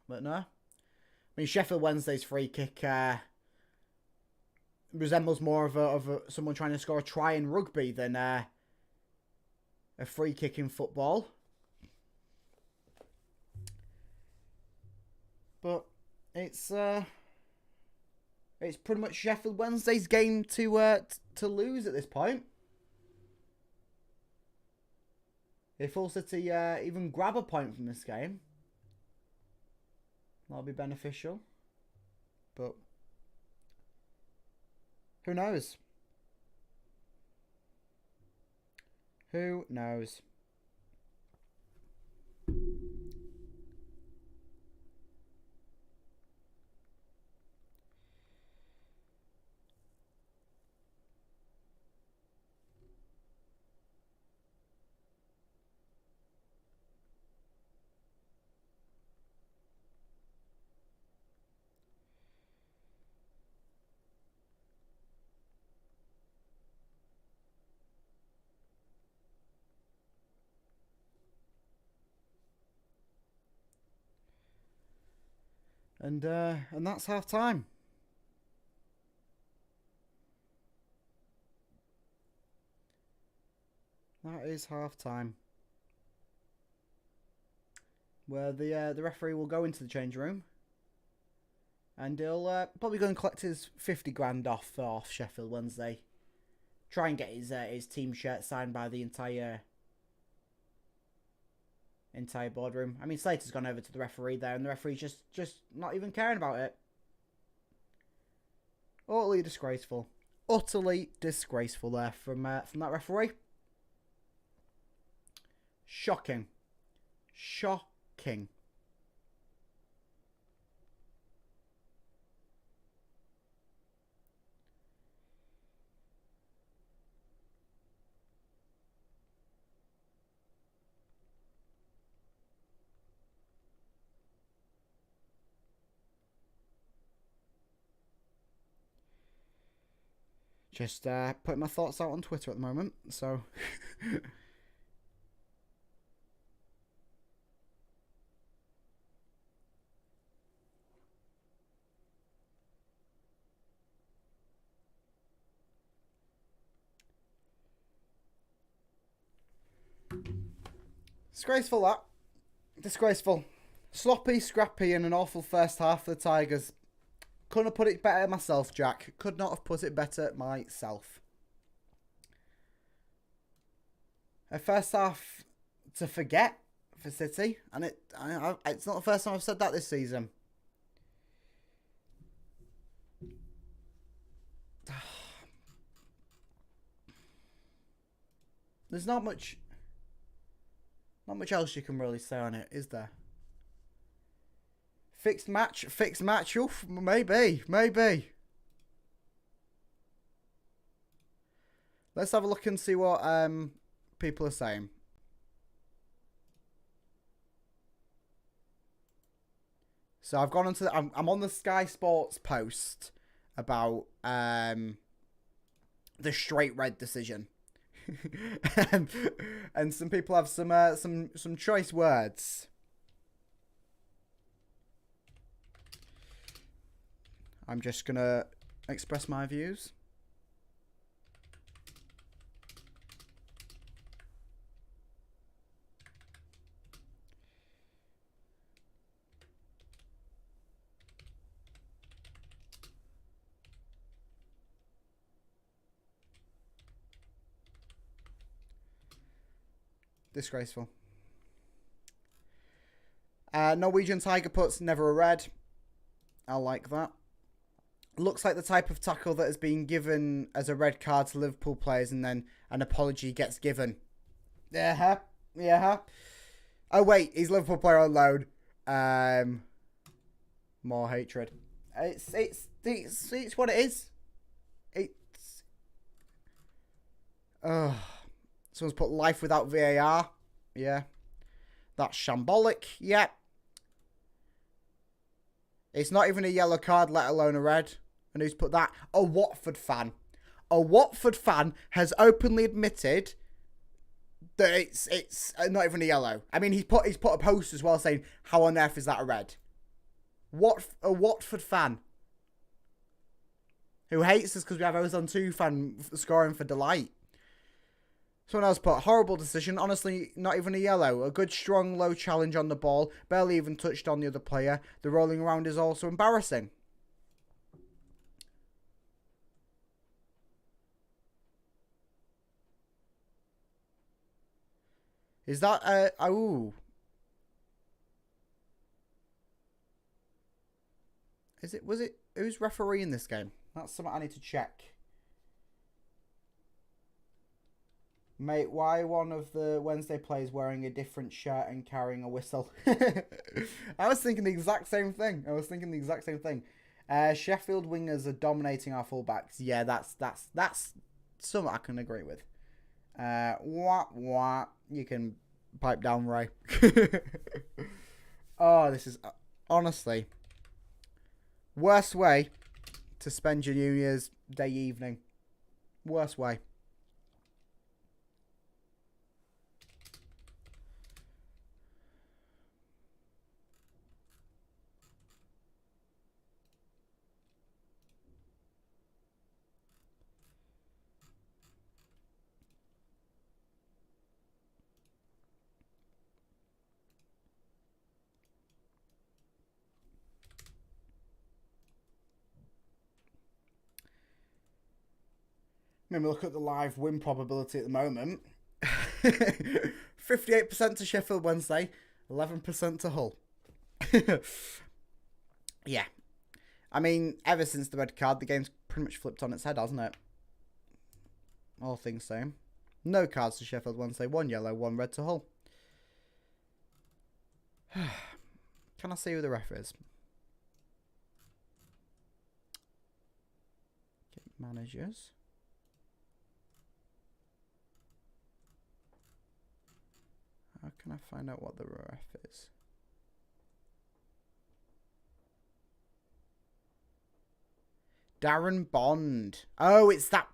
But no, I mean Sheffield Wednesday's free kick resembles more of a someone trying to score a try in rugby than a free kick in football. But it's pretty much Sheffield Wednesday's game to lose at this point. If Hull City even grab a point from this game, that'll be beneficial. But who knows? Who knows? And that's half time. That is half time. where the referee will go into the change room and he'll probably go and collect his 50 grand off Sheffield Wednesday. Try and get his team shirt signed by the entire boardroom. I mean, Slater's gone over to the referee there, and the referee's just not even caring about it. Utterly disgraceful. Utterly disgraceful there from that referee. Shocking. Shocking. Just putting my thoughts out on Twitter at the moment, so... Disgraceful, that. Disgraceful. Sloppy, scrappy, and an awful first half for the Tigers. Couldn't have put it better myself, Jack. Could not have put it better myself. A first half to forget for City, and it's not the first time I've said that this season. There's not much else you can really say on it, is there? Fixed match. Oof, maybe. Let's have a look and see what people are saying. So I've gone onto I'm on the Sky Sports post about the straight red decision. and some people have some choice words. I'm just gonna express my views. Disgraceful. Norwegian Tiger puts never a red. I like that. Looks like the type of tackle that has been given as a red card to Liverpool players and then an apology gets given. Yeah. Oh wait, he's Liverpool player on loan. More hatred. It's what it is. It's someone's put life without VAR. Yeah. That's shambolic. Yeah. It's not even a yellow card, let alone a red. And who's put that? A Watford fan. A Watford fan has openly admitted that it's not even a yellow. I mean, he's put a post as well saying, how on earth is that a red? A Watford fan who hates us because we have Ozone 2 fan scoring for delight. Someone else put, horrible decision. Honestly, not even a yellow. A good, strong, low challenge on the ball. Barely even touched on the other player. The rolling around is also embarrassing. Is that, ooh. Was it, who's refereeing this game? That's something I need to check. Mate, why one of the Wednesday players wearing a different shirt and carrying a whistle? I was thinking the exact same thing. Sheffield wingers are dominating our fullbacks. Yeah, that's something I can agree with. You can pipe down, Ray. Oh, this is honestly worst way to spend your New Year's Day evening. Worst way. When we look at the live win probability at the moment, 58% to Sheffield Wednesday, 11% to Hull. Yeah. I mean, ever since the red card, the game's pretty much flipped on its head, hasn't it? All things same. No cards to Sheffield Wednesday, 1 yellow, 1 red to Hull. Can I see who the ref is? Get managers. How can I find out what the ref is? Darren Bond. Oh, it's that.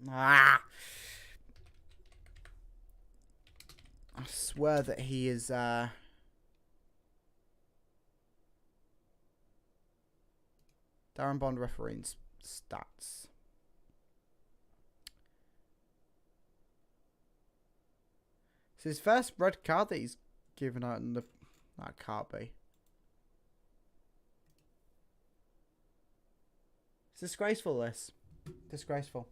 Ah. I swear that he is. Darren Bond refereeing stats. It's his first red card that he's given out in the. That can't be. It's disgraceful, this. Disgraceful.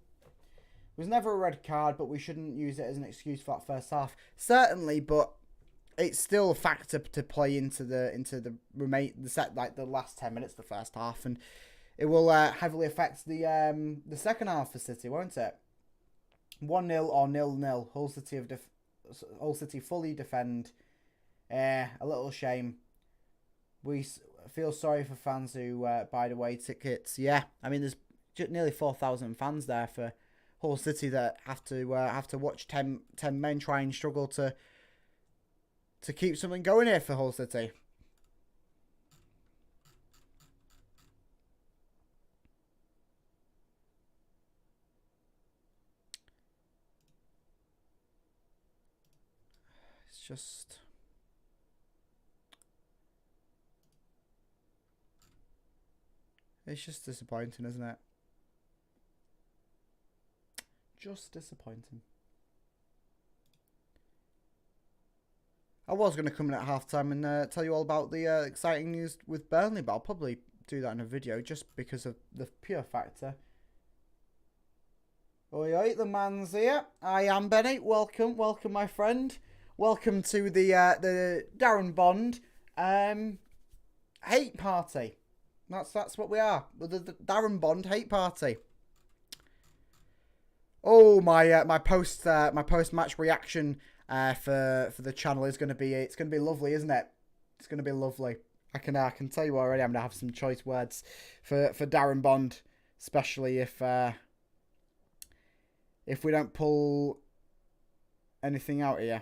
It was never a red card, but we shouldn't use it as an excuse for that first half. Certainly, but it's still a factor to play into the set, like the last 10 minutes of the first half, and it will heavily affect the second half for City, won't it? 1-0 or 0-0. Hull City fully defend. A little shame. We feel sorry for fans who buy away tickets. Yeah, I mean, there's nearly 4,000 fans there for Hull City that have to watch 10 men try and struggle to keep something going here for Hull City. It's just disappointing, isn't it? Just disappointing. I was going to come in at halftime and tell you all about the exciting news with Burnley, but I'll probably do that in a video just because of the pure factor. Oi, the man's here. I am Benny. Welcome, my friend. Welcome to the Darren Bond hate party. That's what we are. The Darren Bond hate party. Oh, my post match reaction for the channel is going to be lovely, isn't it? It's going to be lovely. I can tell you already. I'm going to have some choice words for Darren Bond, especially if we don't pull anything out here.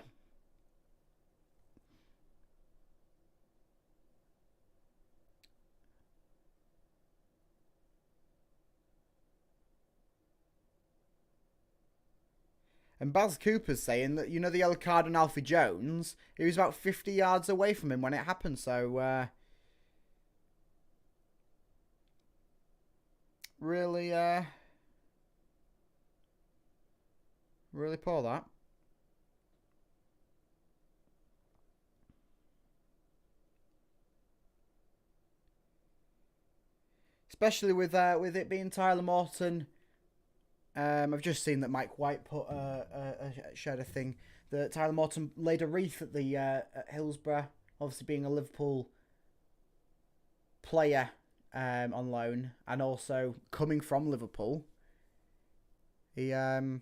And Baz Cooper's saying that, you know, the yellow card on Alfie Jones, he was about 50 yards away from him when it happened. So, really poor, that. Especially with it being Tyler Morton. I've just seen that Mike White shared a thing that Tyler Morton laid a wreath at the at Hillsborough, obviously being a Liverpool player on loan and also coming from Liverpool. He has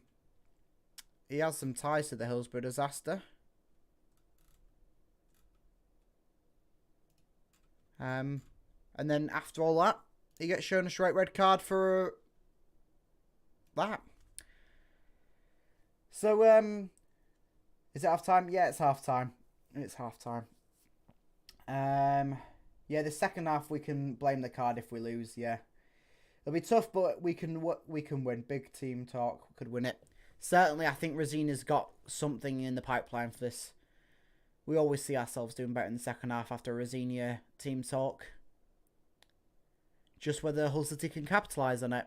some ties to the Hillsborough disaster. And then after all that, he gets shown a straight red card for that. So, is it half time? Yeah, it's half time. It's half time. Yeah, the second half we can blame the card if we lose. Yeah, it'll be tough, but we can win. Big team talk could win it. Certainly, I think Rosina's got something in the pipeline for this. We always see ourselves doing better in the second half after Rosina team talk. Just whether Hull City can capitalise on it.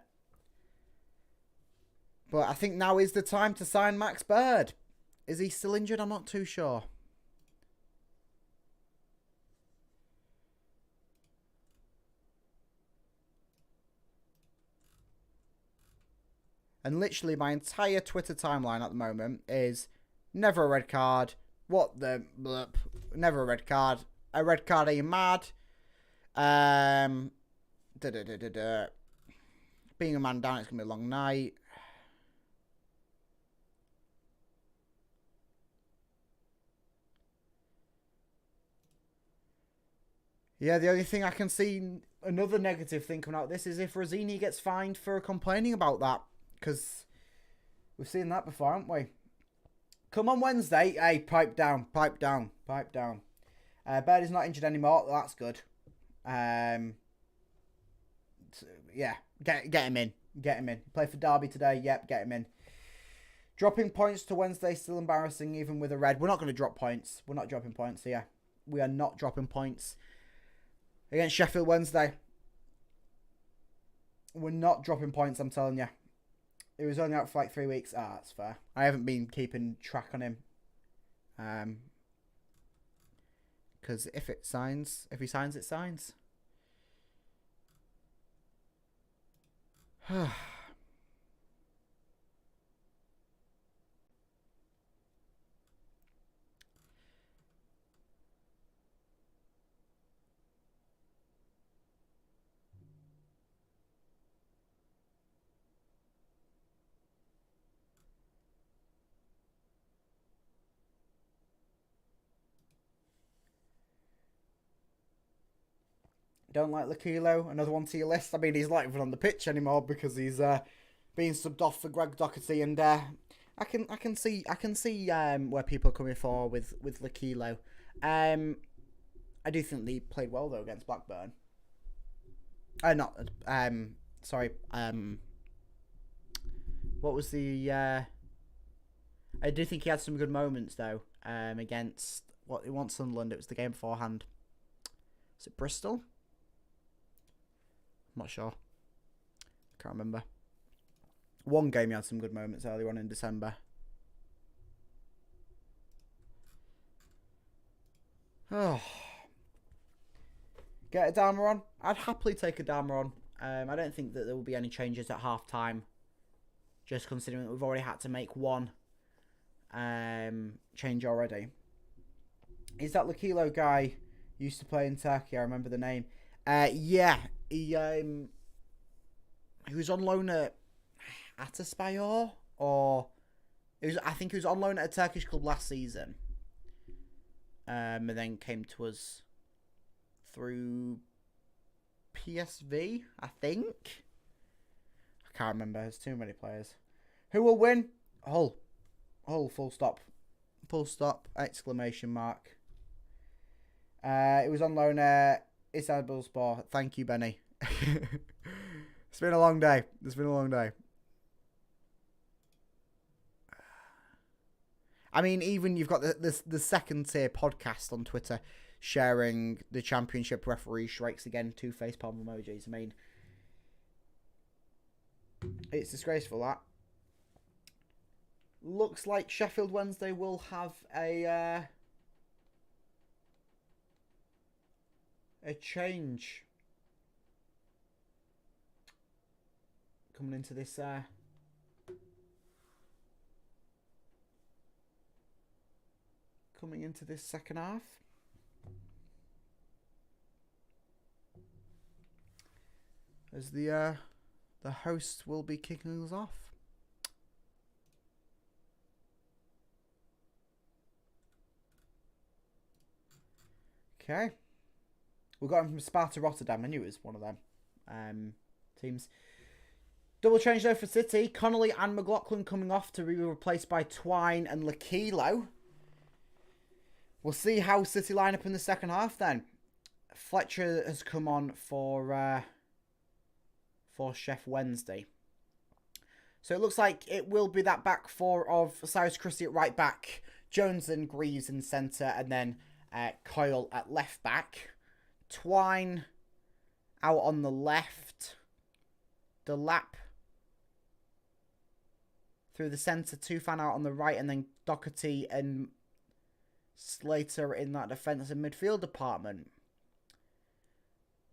But I think now is the time to sign Max Bird. Is he still injured? I'm not too sure. And literally my entire Twitter timeline at the moment is never a red card. What the blip? Never a red card. A red card, are you mad? Being a man down, it's going to be a long night. Yeah, the only thing I can see, another negative thing coming out of this is if Rosini gets fined for complaining about that. Because we've seen that before, haven't we? Come on Wednesday. Hey, pipe down, pipe down, pipe down. Birdie's not injured anymore. That's good. Yeah, get him in. Get him in. Play for Derby today. Yep, get him in. Dropping points to Wednesday, still embarrassing, even with a red. We're not going to drop points. We're not dropping points here. We are not dropping points. Against Sheffield Wednesday. We're not dropping points, I'm telling you. He was only out for like 3 weeks. Ah, that's fair. I haven't been keeping track on him. Because if he signs, it signs. Don't like Lakilo, another one to your list. I mean, he's not even on the pitch anymore because he's being subbed off for Greg Doherty, and I can see where people are coming for with Lakilo. I do think he played well though against Blackburn. Sorry. What was the? I do think he had some good moments though. Against what he wants Sunderland. It was the game beforehand. Was it Bristol? I'm not sure. Can't remember. One game he had some good moments earlier on in December. Oh. Get a Dharma on? I'd happily take a Dharma on. I don't think that there will be any changes at half time. Just considering that we've already had to make one change already. Is that Lakilo guy used to play in Turkey? I remember the name. Yeah. He was on loan at Ataspor, or I think he was on loan at a Turkish club last season. And then came to us through PSV, I think. I can't remember. There's too many players. Who will win? Hull. Hull, full stop. Full stop, exclamation mark. It was on loan at Istanbulspor. Thank you, Benny. It's been a long day. It's been a long day. I mean, even you've got the second tier podcast on Twitter sharing the championship referee strikes again, 2 facepalm emojis. I mean, it's disgraceful that. Looks like Sheffield Wednesday will have a change coming into this second half. As the host will be kicking us off. Okay. We got him from Sparta Rotterdam. I knew it was one of them teams. Double change though for City. Connolly and McLaughlin coming off to be replaced by Twine and Lakilo. We'll see how City line up in the second half then. Fletcher has come on for Chef Wednesday. So it looks like it will be that back four of Cyrus Christie at right back, Jones and Greaves in centre, and then Coyle at left back. Twine out on the left. Delap through the centre. Tufan out on the right, and then Doherty and Slater in that defence and midfield department.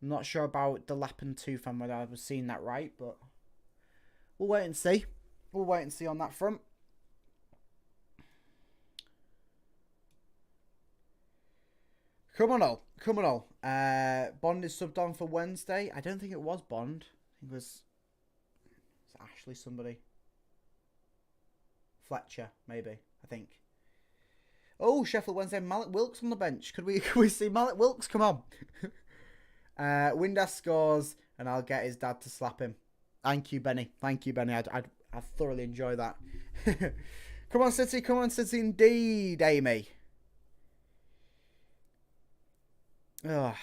I'm not sure about Delap and Tufan, whether I was seeing that right, but we'll wait and see. we'll wait and see on that front. Come on, all. Come on, all. Bond is subbed on for Wednesday. I don't think it was Bond. I think it was Ashley somebody. Fletcher, maybe. I think. Oh, Sheffield Wednesday. Malik Wilkes on the bench. Could we see Malik Wilkes? Come on. Windass scores, and I'll get his dad to slap him. Thank you, Benny. Thank you, Benny. I'd thoroughly enjoy that. Come on, City. Come on, City. Indeed, Amy. Oh,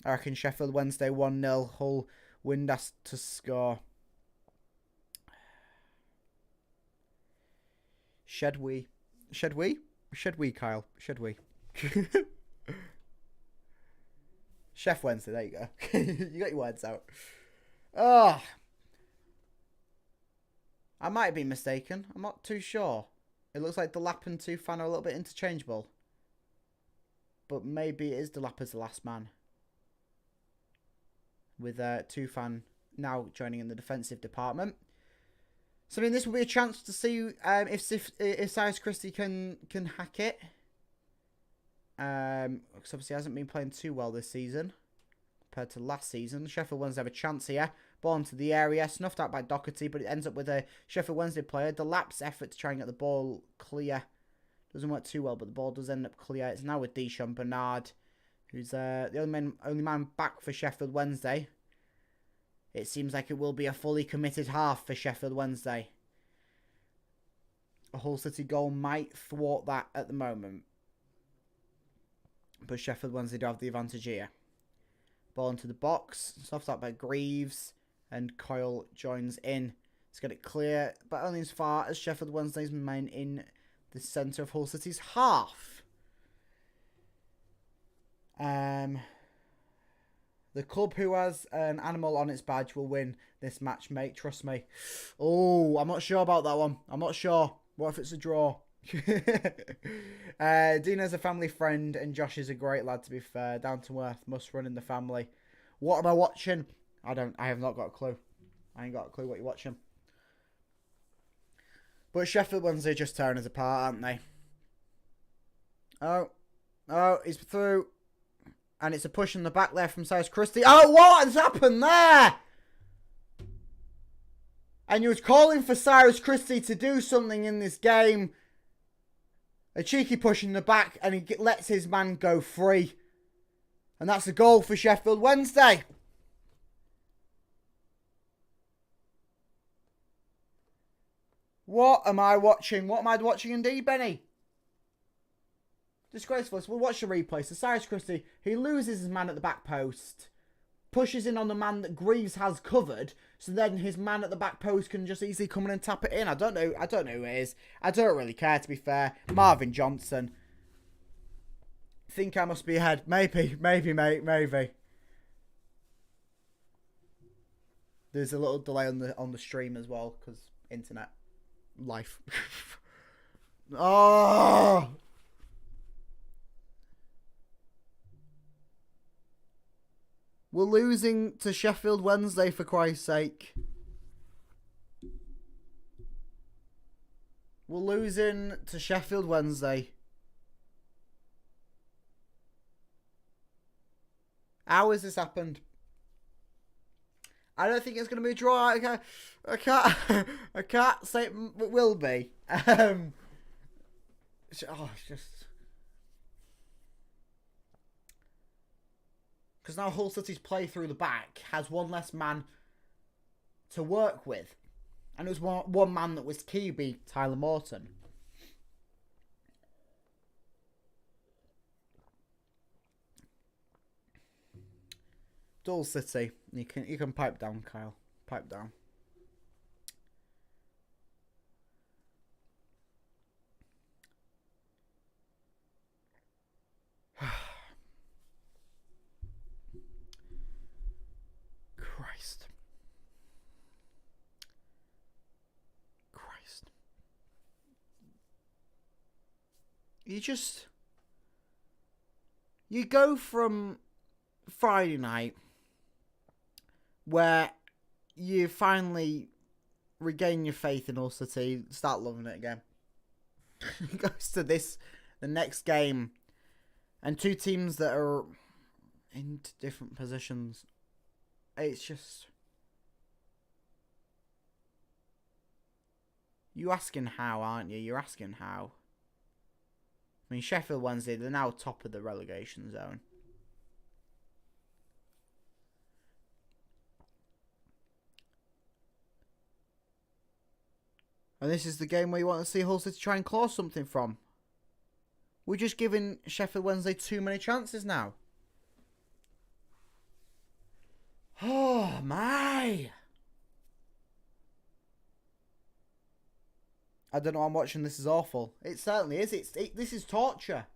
I reckon Sheffield Wednesday 1-0. Hull Windass to score. Shed we, Kyle. Shed we. Chef Wednesday, there you go. You got your words out. Oh. I might have been mistaken. I'm not too sure. It looks like Delap and Tufan are a little bit interchangeable. But maybe it is Delap as the last man. With Tufan now joining in the defensive department. So, I mean, this will be a chance to see if Cyrus Christie can hack it. Because obviously he hasn't been playing too well this season compared to last season. Sheffield Wednesday have a chance here. Ball into the area, snuffed out by Doherty, but it ends up with a Sheffield Wednesday player. Delap's effort to try and get the ball clear doesn't work too well, but the ball does end up clear. It's now with Deschamps Bernard, who's the only man back for Sheffield Wednesday. It seems like it will be a fully committed half for Sheffield Wednesday. A Hull City goal might thwart that at the moment. But Sheffield Wednesday do have the advantage here. Ball into the box. Soft out by Greaves. And Coyle joins in. Let's get it clear. But only as far as Sheffield Wednesday's men in the centre of Hull City's half. The club who has an animal on its badge will win this match, mate. Trust me. Oh, I'm not sure about that one. I'm not sure. What if it's a draw? Dina's a family friend and Josh is a great lad, to be fair. Down to earth, must run in the family. What am I watching? I have not got a clue. I ain't got a clue what you're watching. But Sheffield Wednesday are just tearing us apart, aren't they? Oh, he's through. And it's a push in the back there from Cyrus Christie. Oh, what has happened there? And you was calling for Cyrus Christie to do something in this game. A cheeky push in the back, and he lets his man go free. And that's a goal for Sheffield Wednesday. What am I watching? What am I watching indeed, Benny? Disgraceful. So we'll watch the replay. So Cyrus Christie, he loses his man at the back post. Pushes in on the man that Greaves has covered. So then his man at the back post can just easily come in and tap it in. I don't know who it is. I don't really care, to be fair. Marvin Johnson. Think I must be ahead. Maybe, mate, maybe. There's a little delay on the stream as well, because internet life. Oh! We're losing to Sheffield Wednesday, for Christ's sake. We're losing to Sheffield Wednesday. How has this happened? I don't think it's going to be a draw. I can't say it will be. It's just... Because now Hull City's play through the back has one less man to work with. And it was one man that was key, be Tyler Morton. Hull City. You can pipe down, Kyle. Pipe down. Christ. You go from Friday night, where you finally regain your faith in Hull City, start loving it again. It goes to the next game, and two teams that are in different positions. It's just... You asking how, aren't you? You're asking how. I mean, Sheffield Wednesday, they're now top of the relegation zone. And this is the game where you want to see Hull City try and claw something from. We're just giving Sheffield Wednesday too many chances now. Oh, my. I don't know, I'm watching this is awful. It certainly is. This is torture.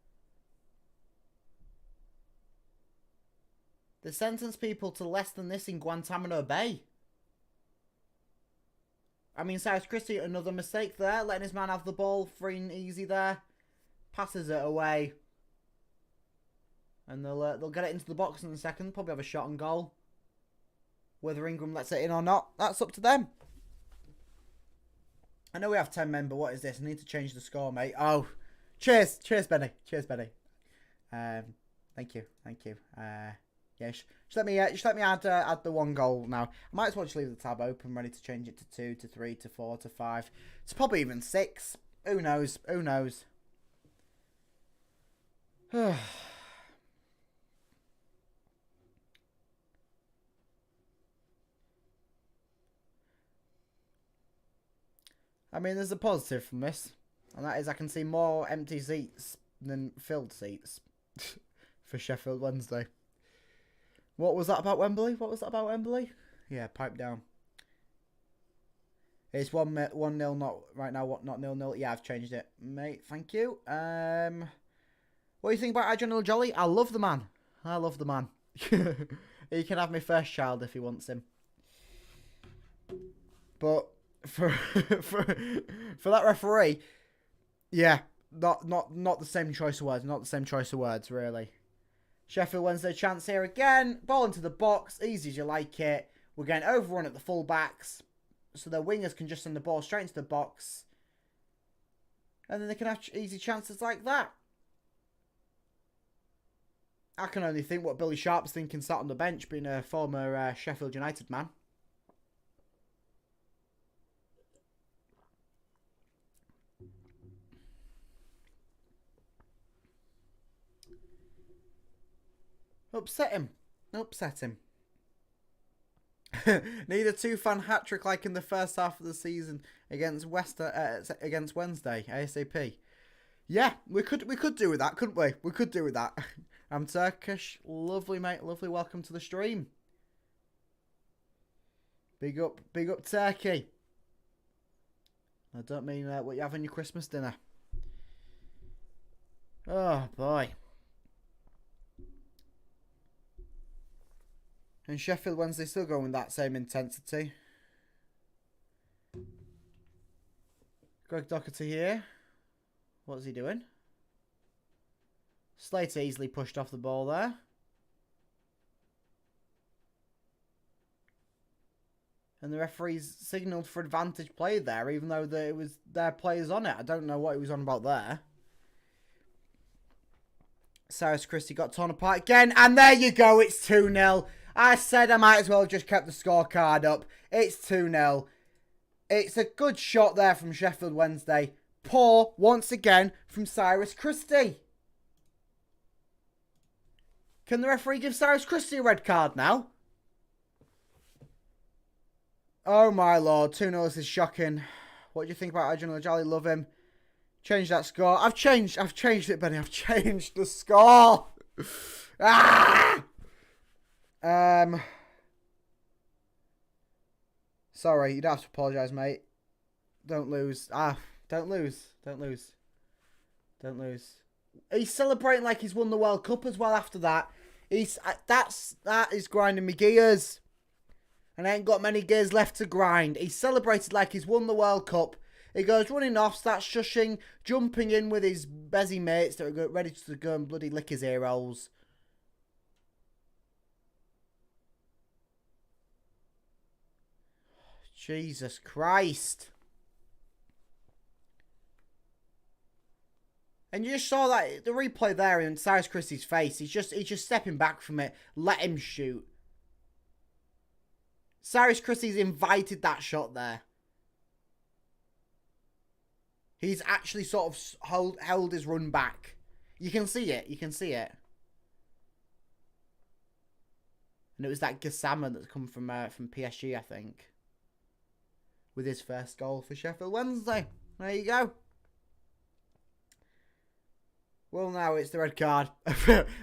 They sentence people to less than this in Guantanamo Bay. I mean, Cyrus Christie, another mistake there. Letting his man have the ball free and easy there. Passes it away. And they'll get it into the box in a second. Probably have a shot on goal. Whether Ingram lets it in or not, that's up to them. I know we have 10 men, but what is this? I need to change the score, mate. Oh, cheers. Cheers, Benny. Cheers, Benny. Thank you. Yeah, just let me add the one goal now. I might as well just leave the tab open, ready to change it to 2, to 3, to 4, to 5. It's probably even 6. Who knows? Who knows? I mean, there's a positive from this, and that is I can see more empty seats than filled seats for Sheffield Wednesday. What was that about Wembley? Yeah, pipe down. It's 1-0, not right now. Not 0-0. Yeah, I've changed it, mate. Thank you. What do you think about Adrian Jolly? I love the man. He can have my first child if he wants him. But for that referee, yeah, not the same choice of words. Really. Sheffield Wednesday chance here again. Ball into the box. Easy as you like it. We're getting overrun at the full-backs. So their wingers can just send the ball straight into the box. And then they can have easy chances like that. I can only think what Billy Sharp's thinking sat on the bench, being a former Sheffield United man. Upset him. Need a 2-fan hat-trick like in the first half of the season against Wednesday, ASAP. Yeah, we could do with that, couldn't we? We could do with that. I'm Turkish. Lovely, mate. Lovely. Welcome to the stream. Big up Turkey. I don't mean what you have in your Christmas dinner. Oh, boy. And Sheffield Wednesday still going with that same intensity. Greg Doherty here. What's he doing? Slater easily pushed off the ball there. And the referee's signalled for advantage play there, even though it was their players on it. I don't know what he was on about there. Cyrus Christie got torn apart again. And there you go. It's 2-0. I said I might as well have just kept the scorecard up. It's 2-0. It's a good shot there from Sheffield Wednesday. Poor, once again, from Cyrus Christie. Can the referee give Cyrus Christie a red card now? Oh my lord, 2-0, this is shocking. What do you think about Adrian Lajali? Love him. Change that score. I've changed it, Benny. I've changed the score. Ah! Sorry, you don't have to apologise, mate. Don't lose. Don't lose. He's celebrating like he's won the World Cup as well after that. That is grinding me gears. And I ain't got many gears left to grind. He celebrated like he's won the World Cup. He goes running off, starts shushing, jumping in with his bezzy mates that are ready to go and bloody lick his ear holes. Jesus Christ. And you just saw that the replay there in Cyrus Christie's face. He's just stepping back from it. Let him shoot. Cyrus Christie's invited that shot there. He's actually sort of held his run back. You can see it. You can see it. And it was that Gassama that's come from PSG, I think. With his first goal for Sheffield Wednesday. There you go. Well, now it's the red card.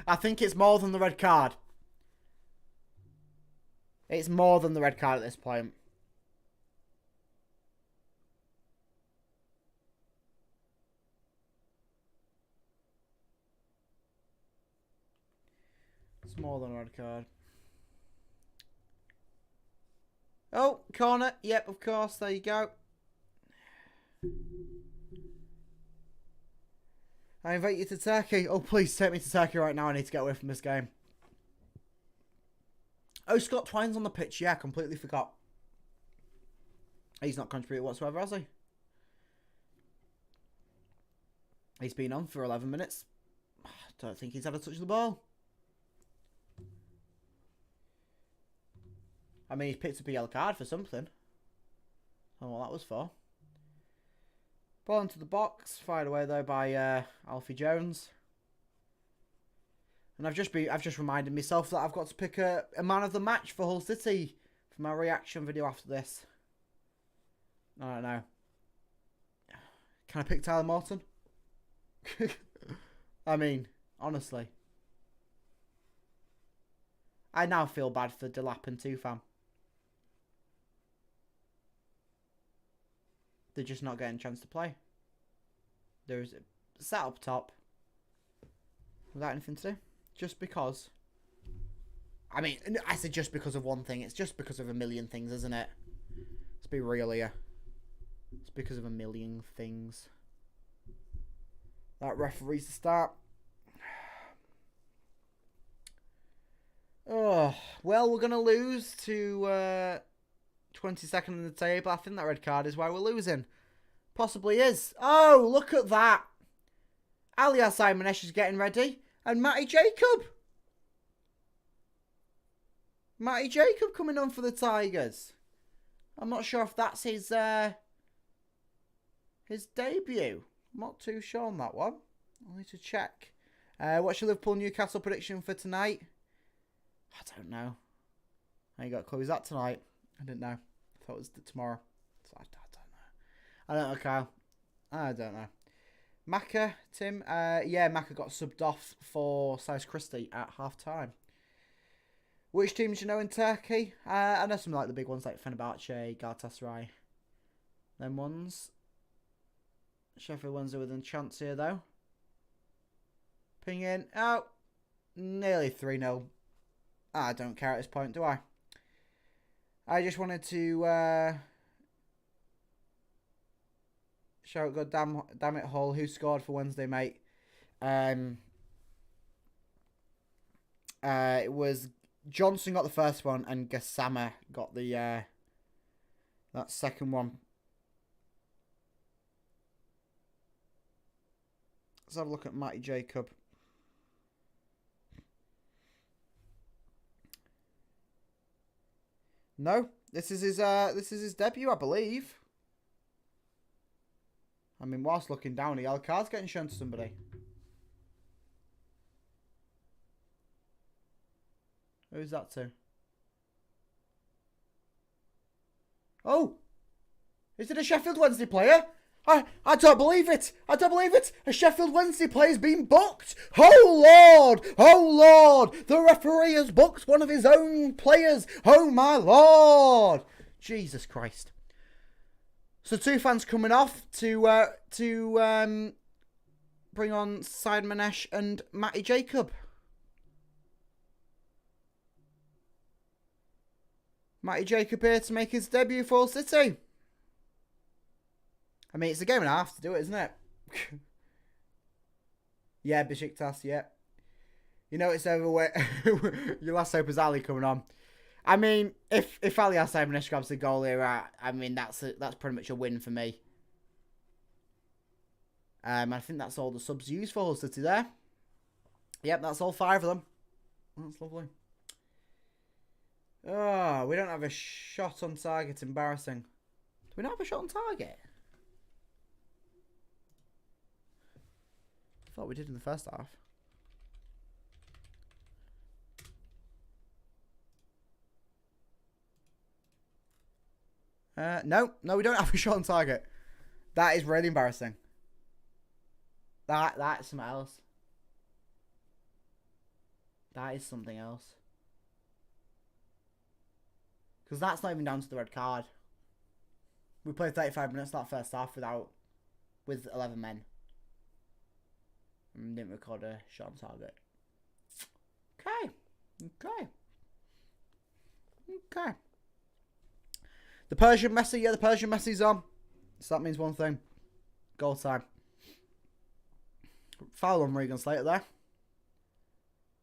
I think it's more than the red card. It's more than the red card at this point. It's more than a red card. Oh, corner. Yep, of course. There you go. I invite you to Turkey. Oh, please take me to Turkey right now. I need to get away from this game. Oh, Scott Twine's on the pitch. Yeah, completely forgot. He's not contributed whatsoever, has he? He's been on for 11 minutes. I don't think he's had a touch of the ball. I mean, he's picked up a yellow card for something. I don't know what that was for. Ball into the box, fired away though by Alfie Jones. And I've just reminded myself that I've got to pick a man of the match for Hull City for my reaction video after this. I don't know. Can I pick Tyler Morton? I mean, honestly. I now feel bad for Delap and Tufan. They're just not getting a chance to play. There's sat up top without anything to do. Just because. I mean, I said just because of one thing. It's just because of a million things, isn't it? Let's be real here. It's because of a million things. That referee's the start. Oh, well, we're going to lose to 22nd in the table. I think that red card is why we're losing. Possibly is. Oh, look at that. Alias Simonesh is getting ready. And Matty Jacob. Matty Jacob coming on for the Tigers. I'm not sure if that's his debut. I'm not too sure on that one. I'll need to check. What's your Liverpool-Newcastle prediction for tonight? I don't know. I ain't got a clue. Is that tonight? I didn't know. I thought it was tomorrow. So I don't know. I don't know, Kyle. I don't know. Maka, Tim. Yeah, Maka got subbed off for Cyrus Christie at half-time. Which teams do you know in Turkey? I know some like the big ones like Fenerbahce, Galatasaray. Them ones. Sheffield Wednesday within a chance here, though. Ping in. Oh, nearly 3-0. I don't care at this point, do I? I just wanted to shout, God damn it, Hull. Who scored for Wednesday, mate? It was Johnson got the first one and Gassama got the that second one. Let's have a look at Matty Jacob. No, this is his debut, I believe. I mean, whilst looking down, the yellow card's getting shown to somebody. Who's that to? Oh! Is it a Sheffield Wednesday player? I don't believe it! I don't believe it! A Sheffield Wednesday player's been booked! Oh Lord! Oh Lord! The referee has booked one of his own players! Oh my Lord! Jesus Christ. So two fans coming off to bring on Simonesh and Matty Jacob. Matty Jacob here to make his debut for Hull City. I mean, it's a game and a half to do it, isn't it? Yeah, Besiktas, yeah. You know it's over with. Your last hope is Ali coming on. I mean, if Alias Ivanesh grabs the goal here, I mean that's pretty much a win for me. I think that's all the subs used for Hull City there. Yep, that's all 5 of them. That's lovely. Oh, we don't have a shot on target. Embarrassing. Do we not have a shot on target? I thought we did in the first half. No, we don't have a shot on target. That is really embarrassing. That's something else. That is something else. Because that's not even down to the red card. We played 35 minutes that first half with 11 men. And didn't record a shot on target. Okay. The Persian Messi, the Persian Messi's on. So that means one thing. Goal time. Foul on Regan Slater there.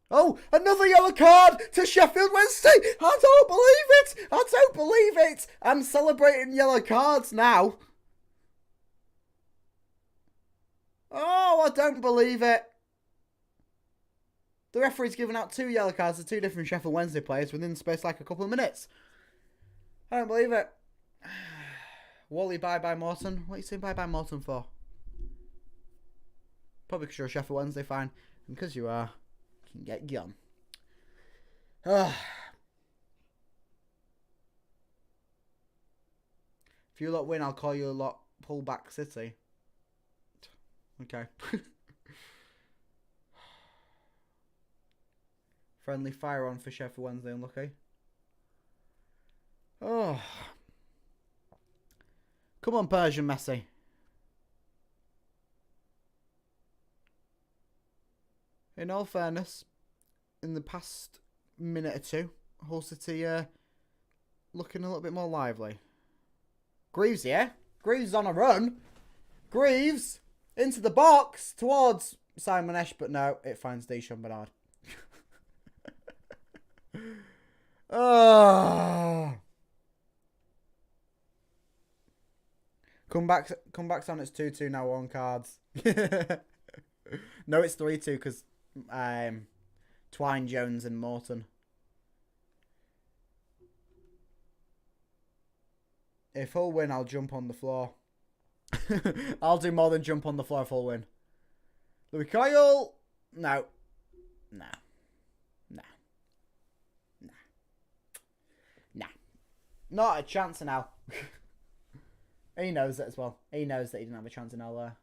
Oh, another yellow card to Sheffield Wednesday. I don't believe it. I'm celebrating yellow cards now. Oh, I don't believe it. The referee's given out 2 yellow cards to 2 different Sheffield Wednesday players within the space like a couple of minutes. I don't believe it. Wally, bye-bye Morton. What are you saying bye-bye Morton for? Probably because you're a Sheffield Wednesday fan. And because you are, you can get gone. If you lot win, I'll call you a lot pullback City. Okay. Friendly fire on for Sheffield Wednesday, unlucky. Oh. Come on, Persian Messi. In all fairness, in the past minute or two, Hull City looking a little bit more lively. Greaves, yeah? Greaves on a run. Greaves into the box towards Simon Esch, but no, it finds Deschamps Bernard. Oh. Comeback's on. It's 2-2 now on cards. No, it's 3-2 because Twine, Jones, and Morton. If Hull win, I'll jump on the floor. I'll do more than jump on the floor if Hull win. Louis Coyle. No. Not a chance in hell. He knows that as well. He knows that he didn't have a chance in hell there.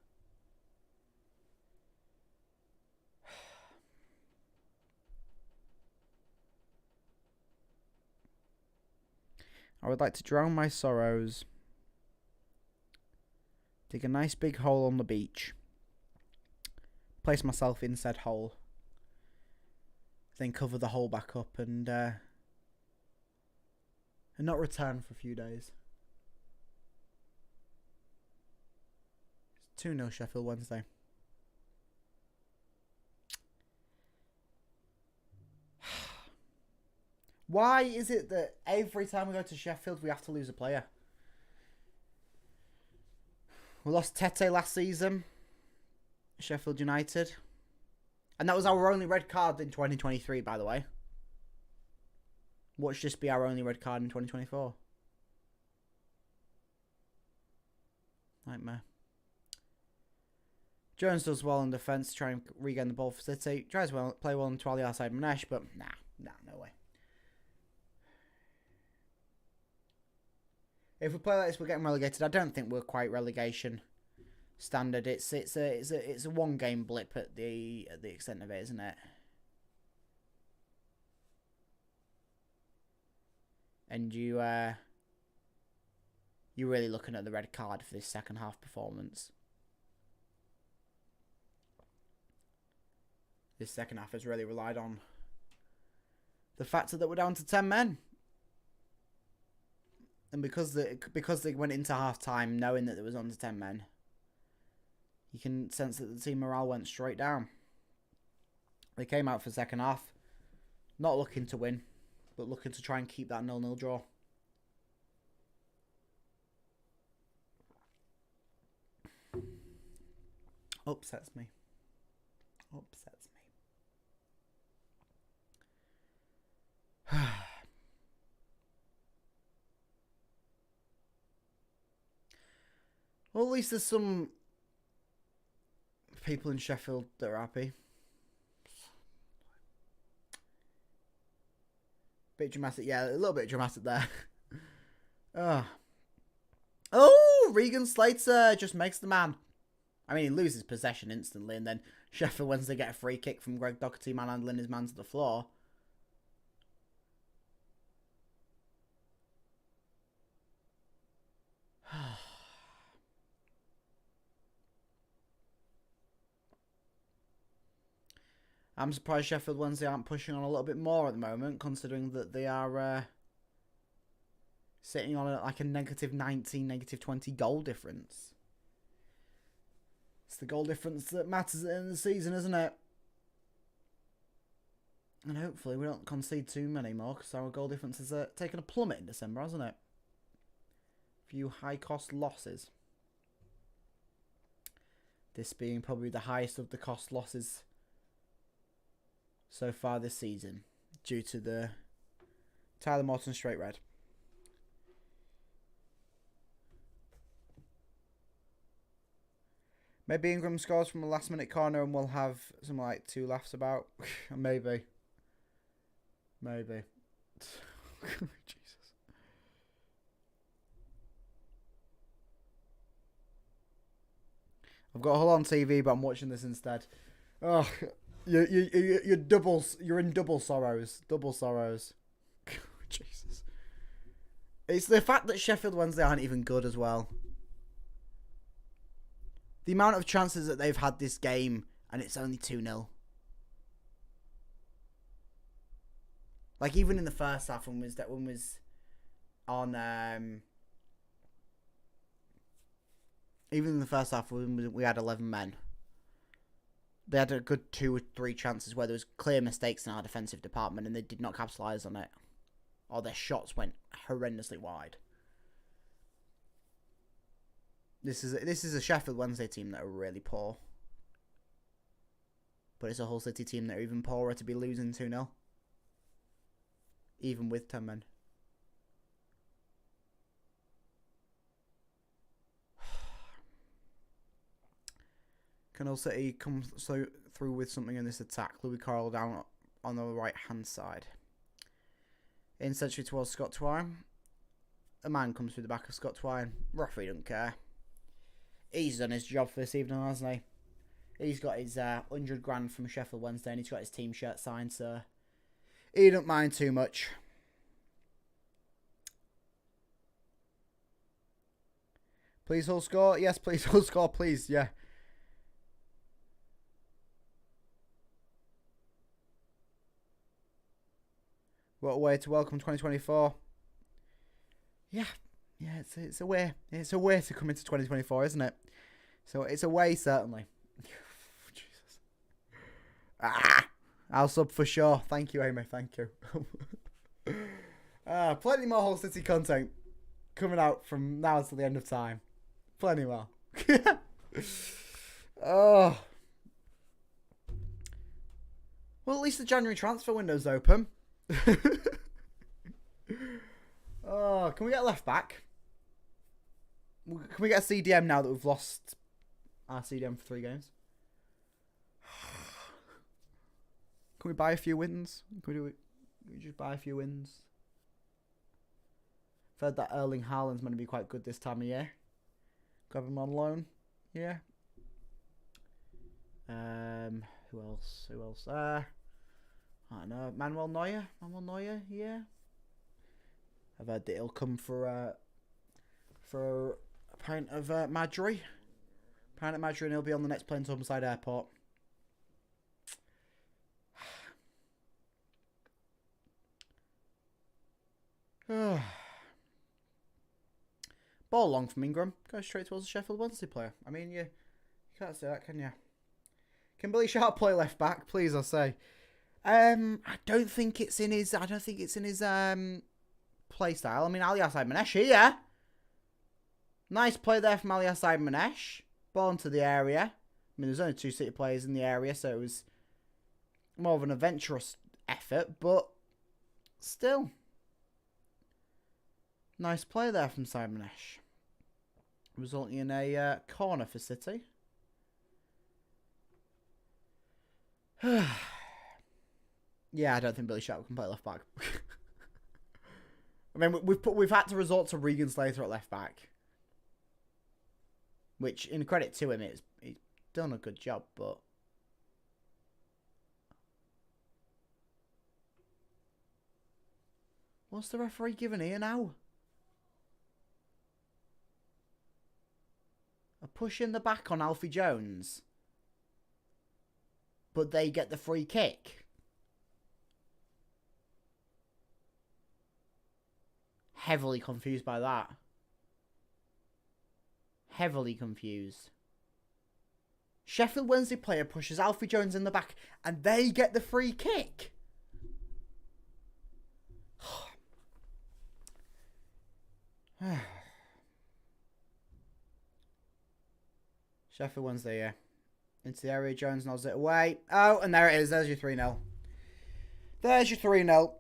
I would like to drown my sorrows. Dig a nice big hole on the beach. Place myself in said hole. Then cover the hole back up and not return for a few days. 2-0 Sheffield Wednesday. Why is it that every time we go to Sheffield we have to lose a player? We lost Tete last season. Sheffield United. And that was our only red card in 2023, by the way. Watch this be our only red card in 2024. Nightmare. Jones does well in defence to try and regain the ball for City. Tries well, play well on Twally outside Manesh, but no way. If we play like this, we're getting relegated. I don't think we're quite relegation standard. It's a 1 game blip at the extent of it, isn't it? And you're really looking at the red card for this second half performance. This second half has really relied on the fact that we're down to 10 men. And because they went into half time knowing that there was on to 10 men, you can sense that the team morale went straight down. They came out for second half, not looking to win. but looking to try and keep that 0-0 draw. Upsets me. Upsets me. Well, at least there's some people in Sheffield that are happy. Bit dramatic, yeah, a little bit dramatic there. Oh, Regan Slater just makes the man. I mean, he loses possession instantly, and then Sheffield Wednesday get a free kick from Greg Doherty manhandling his man to the floor. I'm surprised Sheffield Wednesday aren't pushing on a little bit more at the moment, considering that they are sitting on like a negative 19, negative 20 goal difference. It's the goal difference that matters at the end of the season, isn't it? And hopefully we don't concede too many more, because our goal difference has taken a plummet in December, hasn't it? A few high-cost losses. This being probably the highest of the cost losses so far this season, due to the Tyler Morton straight red. Maybe Ingram scores from a last minute corner and we'll have some like 2 laughs about. Maybe. Jesus. I've got a whole on TV, but I'm watching this instead. Oh, you're in double sorrows. Double sorrows. Jesus. It's the fact that Sheffield Wednesday aren't even good as well. The amount of chances that they've had this game, and it's only 2-0. Like, even in the first half, when was on even in the first half when we had 11 men, they had a good 2 or 3 chances where there was clear mistakes in our defensive department and they did not capitalise on it, or their shots went horrendously wide. This is a Sheffield Wednesday team that are really poor. But it's a Hull City team that are even poorer to be losing 2-0. Even with 10 men. Can Hull City come through with something in this attack? Louis Carroll down on the right hand side. In century towards Scott Twine. A man comes through the back of Scott Twine. Referee don't care. He's done his job for this evening, hasn't he? He's got his 100 grand from Sheffield Wednesday and he's got his team shirt signed, so he don't mind too much. Please Hull score. Yes, please Hull score, please. Yeah. What a way to welcome 2024. Yeah. Yeah, it's a way. It's a way to come into 2024, isn't it? So it's a way, certainly. Jesus. I'll sub for sure. Thank you, Amy. Thank you. Plenty more Hull City content coming out from now to the end of time. Plenty more. Oh. Well, at least the January transfer window's open. Oh, can we get a left back? Can we get a CDM now that we've lost our CDM for 3 games? Can we buy a few wins? Can we just buy a few wins? I've heard that Erling Haaland's going to be quite good this time of year. Grab him on loan. Yeah. Who else? I don't know. Manuel Neuer, yeah. I've heard that he'll come for a pint of Madry. Pint of Madry, and he'll be on the next plane to Humberside Airport. Ball long from Ingram. Goes straight towards the Sheffield Wednesday player. I mean, you can't say that, can you? Can Billy Sharp play left back, please, I say. I don't think it's in his. Play style. I mean, Aliasai Manesh here. Nice play there from Aliasai Manesh. Ball into the area. I mean, there's only 2 City players in the area, so it was more of an adventurous effort, but still. Nice play there from Simanesh. Resulting in a corner for City. Yeah, I don't think Billy Sharp can play left back. I mean, we've had to resort to Regan Slater at left back, which, in credit to him, he's done a good job. But what's the referee giving here now? A push in the back on Alfie Jones, but they get the free kick. Heavily confused by that. Heavily confused. Sheffield Wednesday player pushes Alfie Jones in the back and they get the free kick. Sheffield Wednesday, yeah. Into the area, Jones nods it away. Oh, and there it is. There's your 3-0. There's your 3-0.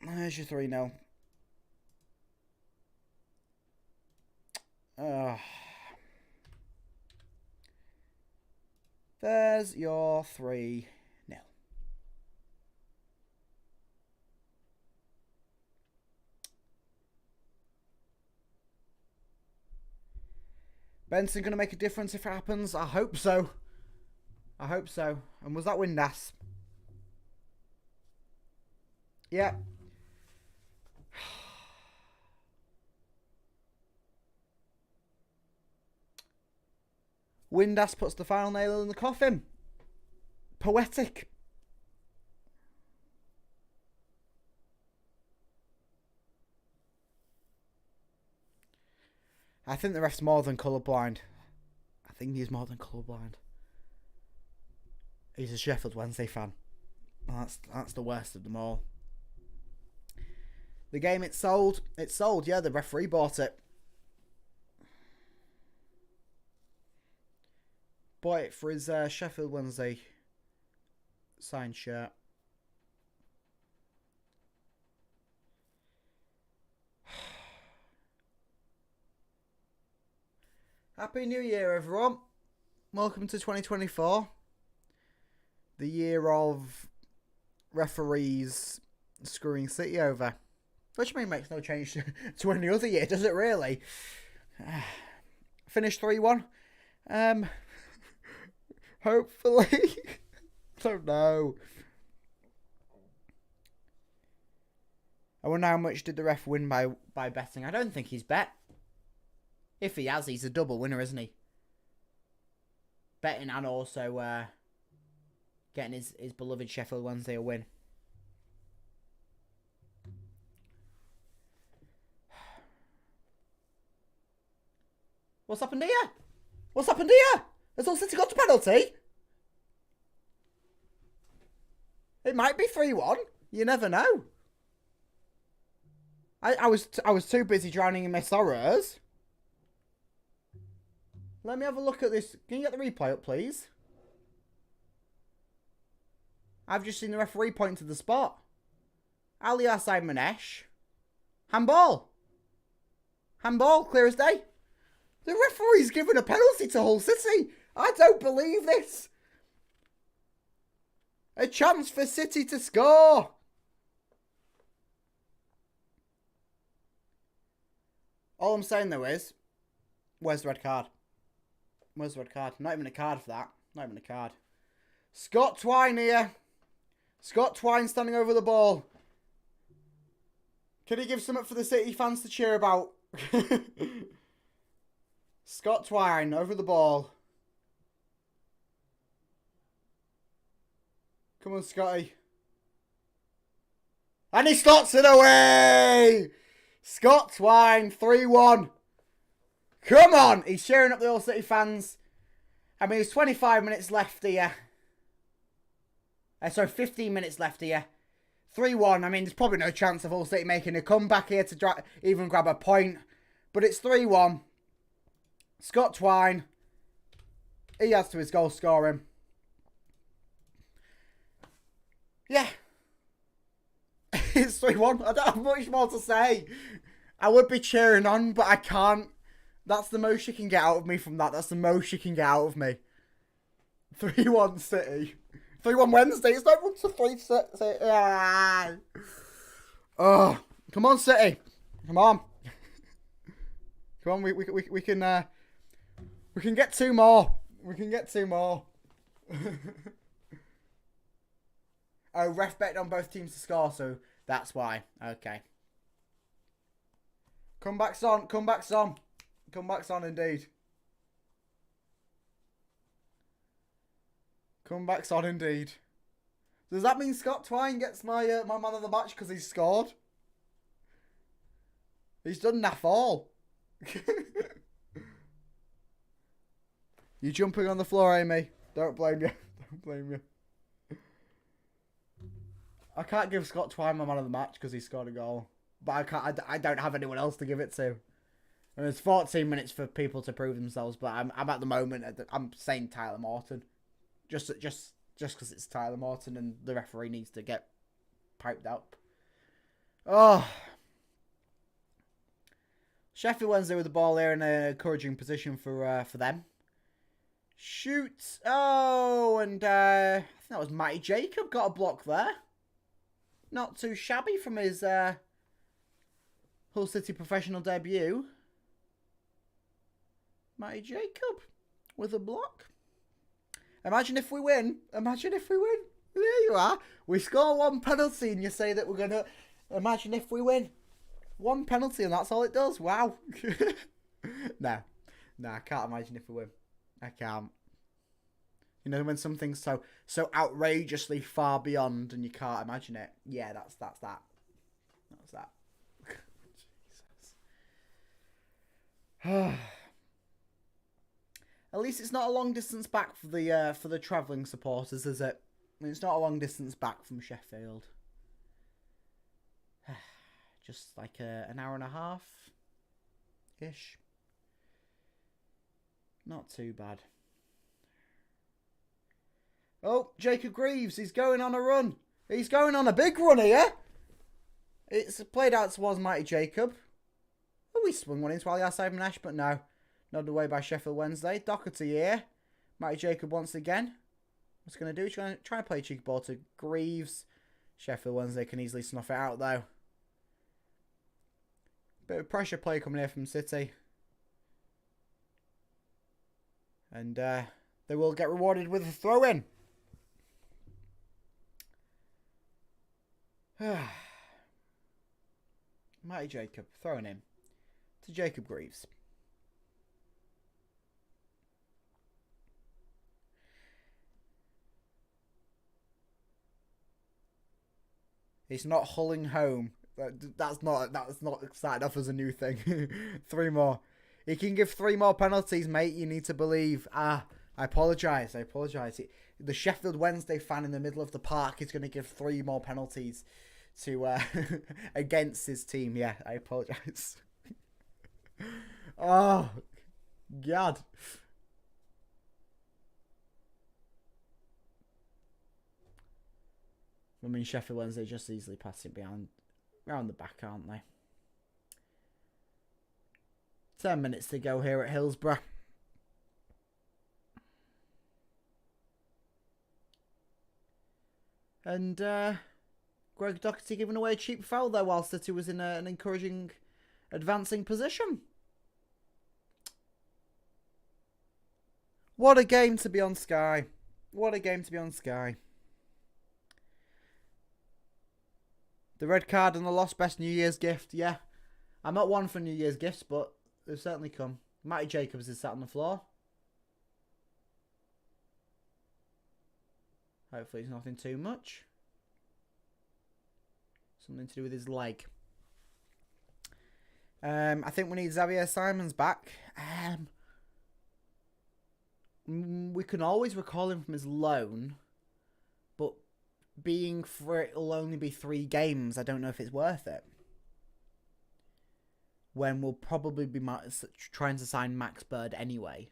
There's your 3-0. There's your 3-0. Benson going to make a difference if it happens? I hope so. I hope so. And was that Windass? Yeah. Windass puts the final nail in the coffin. Poetic. I think the ref's more than colourblind. I think he's more than colourblind. He's a Sheffield Wednesday fan. That's the worst of them all. The game, it's sold. It's sold, yeah, the referee bought it. Bought it for his Sheffield Wednesday signed shirt. Happy New Year, everyone. Welcome to 2024. The year of referees screwing City over. Which I mean makes no change to any other year, does it really? Finished 3-1. Hopefully. I don't know. I wonder how much did the ref win by betting. I don't think he's bet. If he has, he's a double winner, isn't he? Betting and also getting his beloved Sheffield Wednesday a win. What's happened here? What's happened here? Has Hull City got a penalty? It might be 3-1. You never know. I was too busy drowning in my sorrows. Let me have a look at this. Can you get the replay up, please? I've just seen the referee point to the spot. Aliasai Manesh. Handball. Handball, clear as day. The referee's given a penalty to Hull City. I don't believe this. A chance for City to score. All I'm saying, though, is, where's the red card? Where's the red card? Not even a card for that. Not even a card. Scott Twine here. Scott Twine standing over the ball. Can he give something for the City fans to cheer about? Scott Twine over the ball. Come on, Scotty. And he slots it away! Scott Twine, 3-1. Come on! He's cheering up the Hull City fans. I mean, there's 25 minutes left here. So 15 minutes left here. 3-1. I mean, there's probably no chance of Hull City making a comeback here to even grab a point. But it's 3-1. Scott Twine. He adds to his goal scoring. Yeah. It's 3-1. I don't have much more to say. I would be cheering on, but I can't. That's the most you can get out of me from that. That's the most you can get out of me. 3-1 City. 3-1 Wednesday. It's not 1-3 City. Ah. Oh, come on, City. Come on. Come on, we can get 2 more. We can get 2 more. Oh, ref bet on both teams to score, so that's why. Okay. Comebacks on. Comebacks on. Comebacks on, indeed. Comebacks on, indeed. Does that mean Scott Twine gets my my man of the match because he's scored? He's done naff all. You jumping on the floor, Amy? Don't blame you. Don't blame you. I can't give Scott Twine my man of the match because he scored a goal. But I don't have anyone else to give it to. And there's 14 minutes for people to prove themselves, but I'm at the moment, I'm saying Tyler Morton. Just because it's Tyler Morton and the referee needs to get piped up. Oh. Sheffield Wednesday with the ball here in an encouraging position for them. Shoot. Oh, and I think that was Matty Jacob got a block there. Not too shabby from his Hull City professional debut. Matty Jacob with a block. Imagine if we win. Imagine if we win. There you are. We score 1 penalty and you say that we're going to... Imagine if we win. 1 penalty and that's all it does. Wow. No, I can't imagine if we win. I can't. You know, when something's so outrageously far beyond and you can't imagine it. Yeah, that's that. That's that. Jesus. At least it's not a long distance back for the travelling supporters, is it? It's not a long distance back from Sheffield. Just like an hour and a half-ish. Not too bad. Oh, Jacob Greaves, he's going on a run. He's going on a big run here. It's played out towards Mighty Jacob. Oh, he swung one into Ali Simon Ash, but no. Nodded away by Sheffield Wednesday. Doherty here. Mighty Jacob once again. What's he going to do? Try and play a cheeky ball to Greaves. Sheffield Wednesday can easily snuff it out, though. Bit of pressure play coming here from City. And they will get rewarded with a throw-in. Mighty Jacob throwing him to Jacob Greaves. It's not hulling home. That's not started off as a new thing. 3 more. He can give 3 more penalties, mate. You need to believe. I apologise. The Sheffield Wednesday fan in the middle of the park is going to give 3 more penalties to against his team. Yeah, I apologise. Oh, God. I mean, Sheffield Wednesday just easily pass it behind, around the back, aren't they? 10 minutes to go here at Hillsborough. And Greg Doherty giving away a cheap foul there while City was in an encouraging advancing position. What a game to be on Sky. What a game to be on Sky. The red card and the lost best New Year's gift, yeah. I'm not one for New Year's gifts, but they've certainly come. Matty Jacobs is sat on the floor. Hopefully it's nothing too much. Something to do with his leg. I think we need Xavier Simons back. We can always recall him from his loan, but being for it'll only be 3 games, I don't know if it's worth it. When we'll probably be trying to sign Max Bird anyway.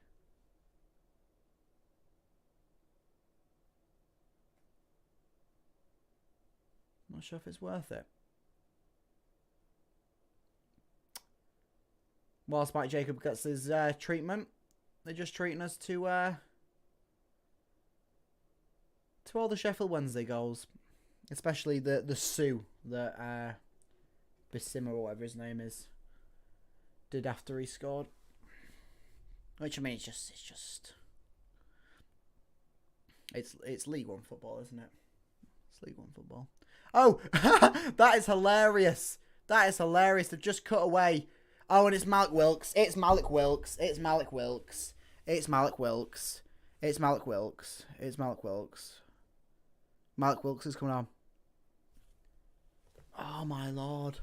Not sure if it's worth it. Whilst Mike Jacob gets his treatment, they're just treating us to all the Sheffield Wednesday goals, especially the Sue that Bissima or whatever his name is did after he scored. Which I mean, it's League One football, isn't it? It's League One football. Oh, that is hilarious. That is hilarious. They've just cut away. Oh, and it's Malik Wilks. It's Malik Wilks. It's Malik Wilks. It's Malik Wilks. It's Malik Wilks. It's Malik Wilks. Malik Wilks is coming on. Oh, my Lord.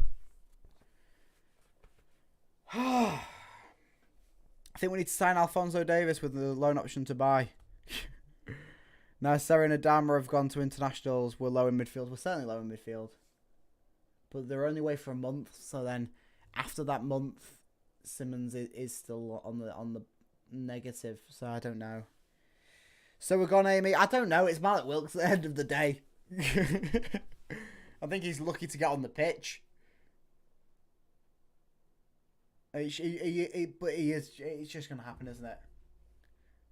I think we need to sign Alphonso Davies with the loan option to buy. Now, Sarri and Adama have gone to internationals. We're low in midfield. We're certainly low in midfield. But they're only away for a month. So then, after that month, Simmons is still on the negative. So I don't know. So we're gone, Amy. I don't know. It's Malik Wilks at the end of the day. I think he's lucky to get on the pitch. But it's just going to happen, isn't it?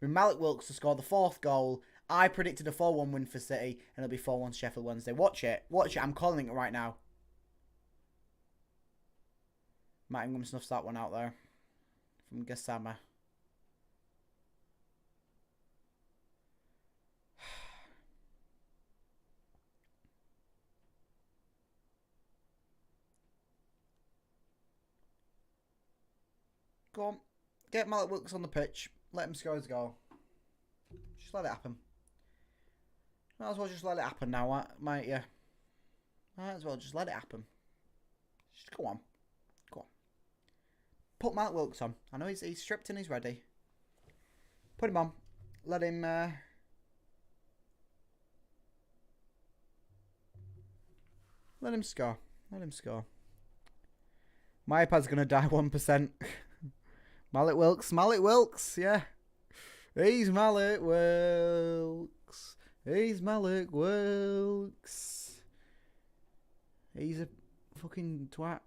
With Malik Wilks to score the 4th goal. I predicted a 4-1 win for City, and it'll be 4-1 Sheffield Wednesday. Watch it. Watch it. I'm calling it right now. Matt Ingram snuffs that one out there. From Gassama. Go on. Get Malik Wilks on the pitch. Let him score his goal. Just let it happen. Might as well just let it happen now, might you? Might as well just let it happen. Just go on. Go on. Put Malik Wilks on. I know he's stripped and he's ready. Put him on. Let him... Let him score. Let him score. My iPad's going to die 1%. Malik Wilks. Malik Wilks, yeah. He's Malik Wilks. He's Malik Wilks. He's a fucking twat.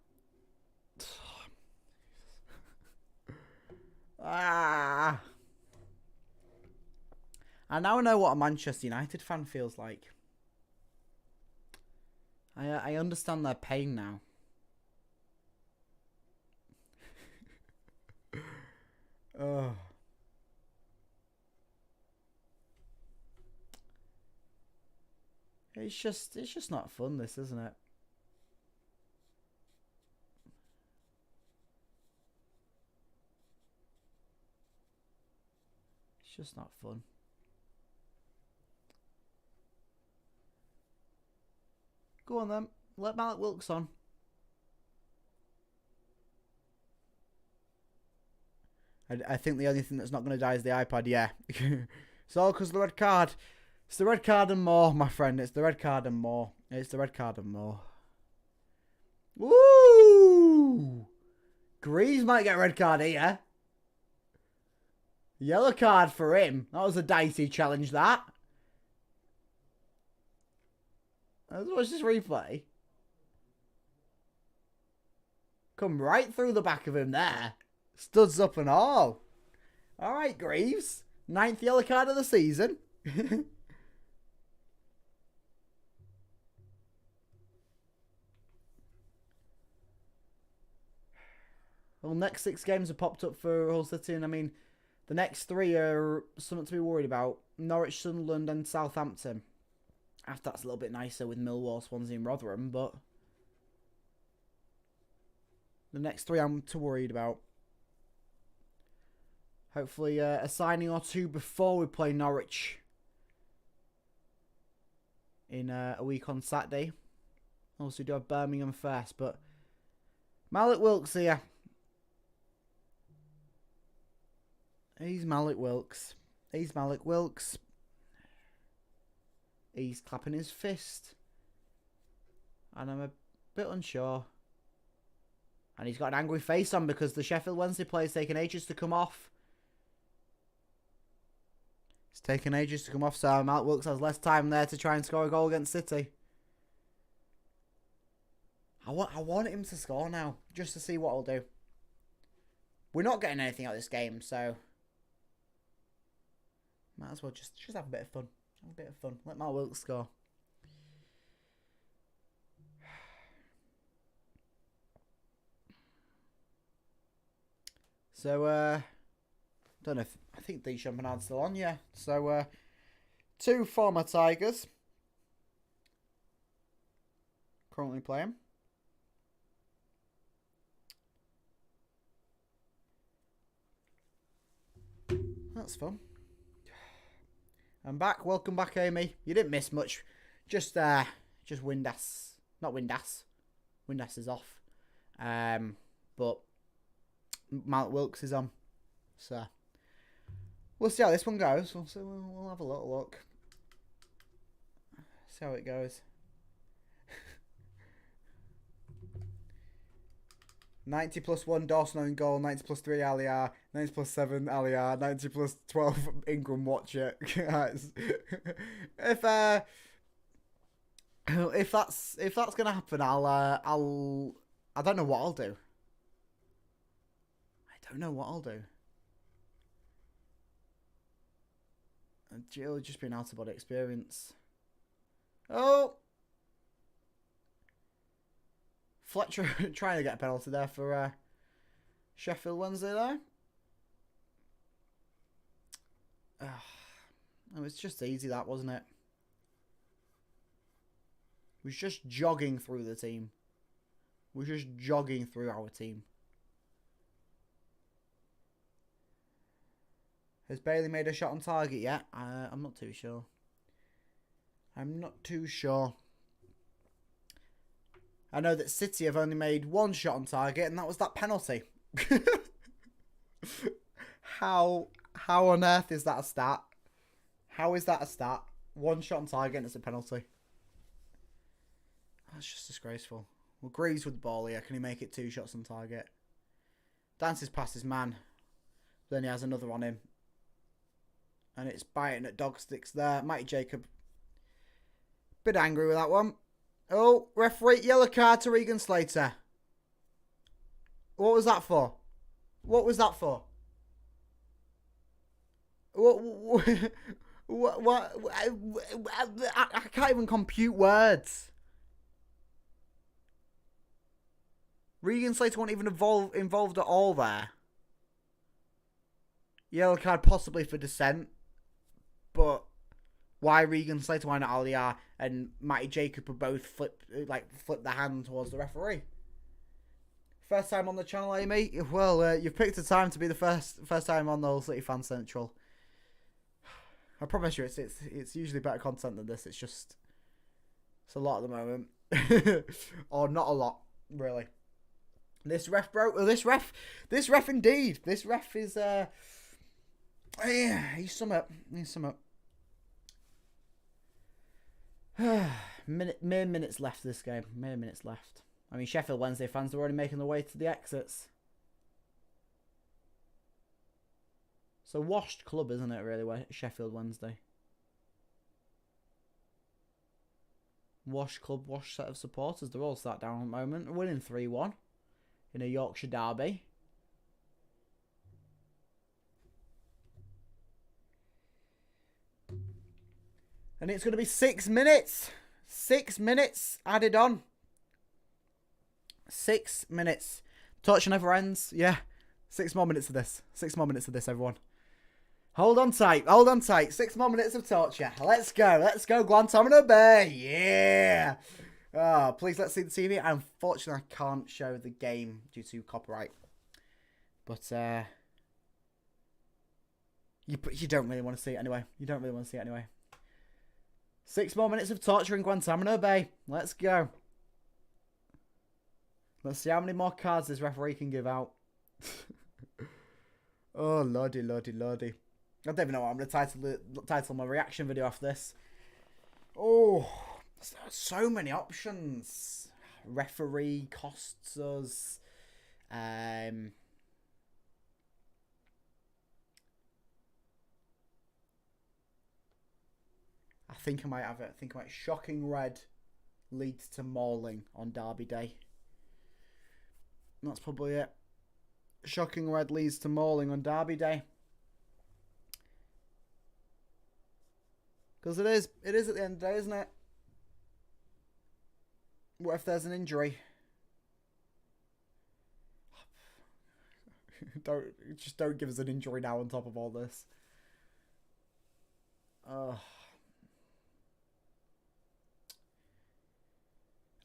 Ah. I now know what a Manchester United fan feels like. I understand their pain now. Oh. It's just not fun, this, isn't it? It's just not fun. Go on then. Let Malik Wilks on. I think the only thing that's not going to die is the iPad, yeah. It's all because of the red card. It's the red card and more, my friend. It's the red card and more. It's the red card and more. Woo! Greaves might get a red card here. Yellow card for him. That was a dicey challenge, that. Let's watch this replay. Come right through the back of him there. Studs up and all. All right, Greaves. 9th yellow card of the season. Well, next 6 games have popped up for Hull City, and I mean, the next 3 are something to be worried about. Norwich, Sunderland, and Southampton. After that's a little bit nicer with Millwall, Swansea, and Rotherham, but the next 3 I'm too worried about. Hopefully a signing or 2 before we play Norwich in a week on Saturday. Also do have Birmingham first, but Malik Wilks here. He's Malik Wilks. He's Malik Wilks. he's clapping his fist. And I'm a bit unsure. And he's got an angry face on because the Sheffield Wednesday player's taken ages to come off. It's taken ages to come off, so Matt Wilkes has less time there to try and score a goal against City. I want him to score now, just to see what he'll do. We're not getting anything out of this game, so might as well just have a bit of fun. Have a bit of fun. Let Matt Wilkes score. So, don't know if, I think the Champagnard's still on, yeah. So, 2 former Tigers currently playing. That's fun. I'm back. Welcome back, Amy. You didn't miss much. Just Windass. Not Windass. Windass is off. But Matt Wilkes is on. So we'll see how this one goes. We'll have a little look. See how it goes. 90 plus 1 Dawson own goal, 90 plus 3 Aliar, 90 plus 7 Aliar, 90 plus 12 Ingram watch it. If that's gonna happen, I don't know what I'll do. It'll just be an out of body experience. Oh, Fletcher trying to get a penalty there for Sheffield Wednesday there. It was just easy, that, wasn't it? It was just jogging through the team. We're just jogging through our team. Has Bailey made a shot on target yet? I'm not too sure. I know that City have only made 1 shot on target, and that was that penalty. How on earth is that a stat? How is that a stat? 1 shot on target and it's a penalty. That's just disgraceful. Well, Greaves with the ball here. Can he make it 2 shots on target? Dances past his man. Then he has another on him. And it's biting at dog sticks there. Mighty Jacob. Bit angry with that one. Oh, referee, yellow card to Regan Slater. What was that for? What? I can't even compute words. Regan Slater wasn't even involved at all there. Yellow card possibly for dissent. But why Regan Slater, why not Aliar and Matty Jacob were both flip their hand towards the referee? First time on the channel, Amy? Well, you've picked a time to be the first time on the Hull City Fan Central. I promise you, it's usually better content than this. It's a lot at the moment. Or not a lot, really. This ref, bro. Well, this ref indeed. This ref is, yeah, he's somewhat. Mere minutes left this game. Mere minutes left. I mean, Sheffield Wednesday fans are already making their way to the exits. It's a washed club, isn't it, really, Sheffield Wednesday? Washed club, washed set of supporters. They're all sat down at the moment. Winning 3-1 in a Yorkshire derby. And it's going to be 6 minutes. 6 minutes added on. 6 minutes. Torture never ends. Yeah. 6 more minutes of this. 6 more minutes of this, everyone. Hold on tight. Hold on tight. 6 more minutes of torture. Let's go. Let's go, Guantanamo Bay. Yeah. Oh, please let's see the TV. Unfortunately, I can't show the game due to copyright. But, you don't really want to see it anyway. 6 more minutes of torture in Guantanamo Bay. Let's go. Let's see how many more cards this referee can give out. Oh, lordy. I don't even know what I'm going to title my reaction video after this. Oh, so many options. Referee costs us. I think I might have it. I think I might. Shocking red leads to mauling on Derby Day. That's probably it. Shocking red leads to mauling on Derby Day. Because it is at the end of the day, isn't it? What if there's an injury? Don't give us an injury now on top of all this.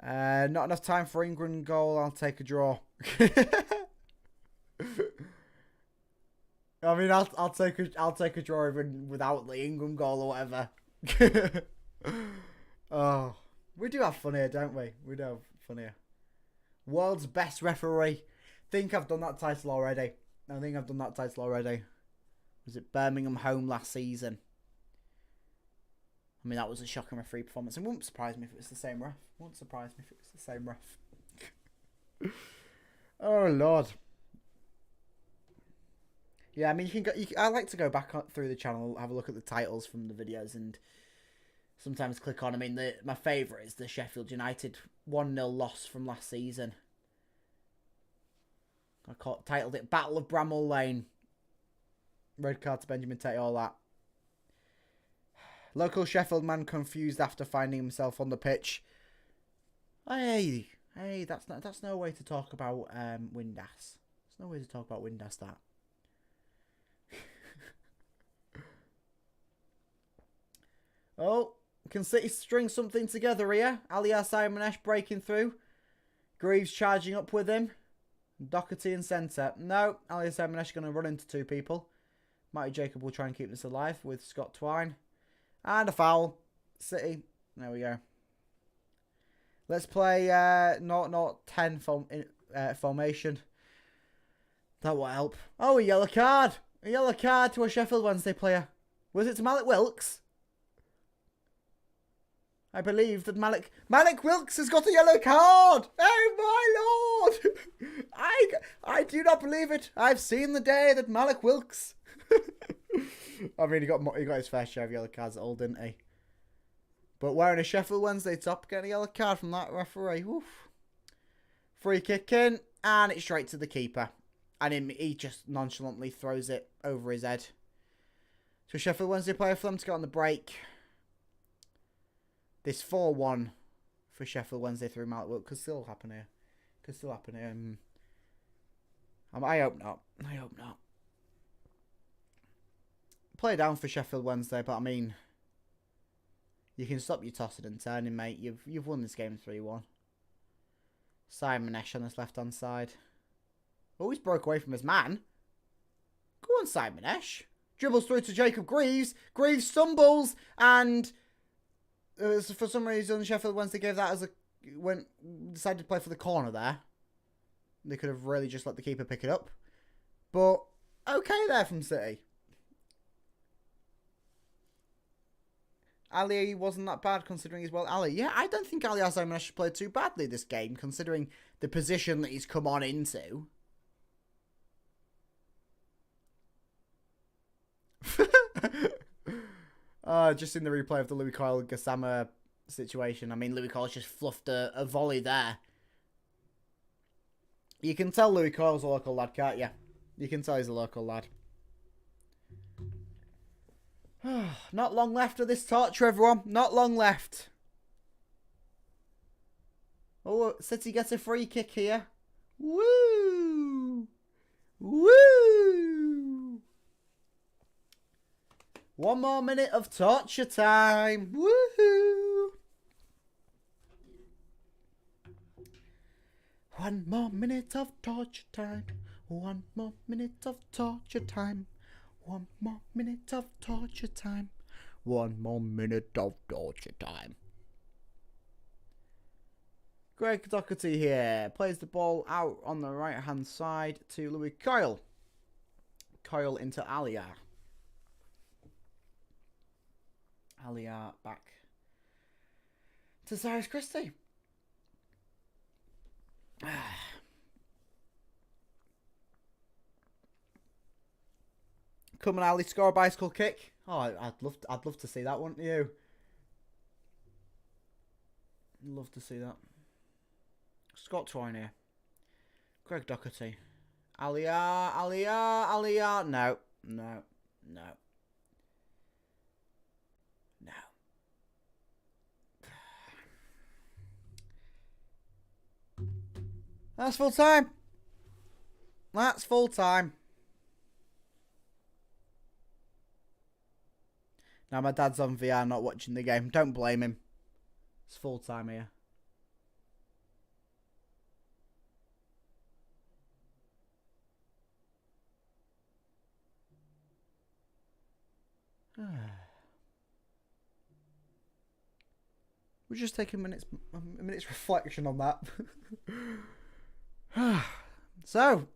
Not enough time for England goal. I'll take a draw. I mean, I'll take a draw even without the England goal or whatever. Oh, we do have fun here, don't we? We do have fun here. World's best referee. Think I've done that title already. Was it Birmingham home last season? I mean, that was a shocking referee performance. It wouldn't surprise me if it was the same ref. Oh, Lord. Yeah, I mean, I like to go back through the channel, have a look at the titles from the videos, and sometimes click on. I mean, my favourite is the Sheffield United 1-0 loss from last season. I titled it Battle of Bramall Lane. Red card to Benjamin Tate, all that. Local Sheffield man confused after finding himself on the pitch. Hey, that's no way to talk about Windass. There's no way to talk about Windass, that. Oh, can City string something together here? Aliar Simonesh breaking through. Greaves charging up with him. Doherty in centre. No, Aliar Simonesh going to run into two people. Matty Jacob will try and keep this alive with Scott Twine. And a foul. City. There we go. Let's play not 10 formation. That will help. Oh, a yellow card. A yellow card to a Sheffield Wednesday player. Was it to Malik Wilkes? I believe that Malik Wilkes has got a yellow card. Oh, my Lord. I do not believe it. I've seen the day that Malik Wilkes... I mean, he got his fair share of yellow cards at all, didn't he? But wearing a Sheffield Wednesday top, getting a yellow card from that referee. Oof. Free kick in, and it's straight to the keeper. And he just nonchalantly throws it over his head. So Sheffield Wednesday player for them to get on the break. This 4-1 for Sheffield Wednesday through Malik Wilkes could still happen here. I hope not. Play down for Sheffield Wednesday, but I mean, you can stop your tossing and turning, mate. You've won this game 3-1. Simonesh on this left-hand side. Oh, he's broke away from his man. Go on, Simonesh. Dribbles through to Jacob Greaves. Greaves stumbles, and for some reason, Sheffield Wednesday gave that as decided to play for the corner there. They could have really just let the keeper pick it up. But, okay there from City. Ali wasn't that bad considering he's Ali. Yeah, I don't think Ali Simonesh played too badly this game, considering the position that he's come on into. Just in the replay of the Louis Coyle Gassama situation. I mean, Louis Coyle just fluffed a volley there. You can tell Louis Coyle's a local lad, can't you? You can tell he's a local lad. Not long left of this torture, everyone. Not long left. Oh, City gets a free kick here. Woo! Woo! 1 more minute of torture time. Woohoo! 1 more minute of torture time. 1 more minute of torture time. 1 more minute of torture time. 1 more minute of torture time. Greg Doherty here. Plays the ball out on the right hand side to Louis Coyle. Coyle into Aliar. Aliar back to Cyrus Christie. Come on, Ali, score a bicycle kick. Oh, I'd love to see that, wouldn't you? Love to see that. Scott Twine. Greg Doherty. Aliyah. No. That's full time. That's full time. Now my dad's on VR not watching the game. Don't blame him. It's full time here. We'll just take a minute's reflection on that. So,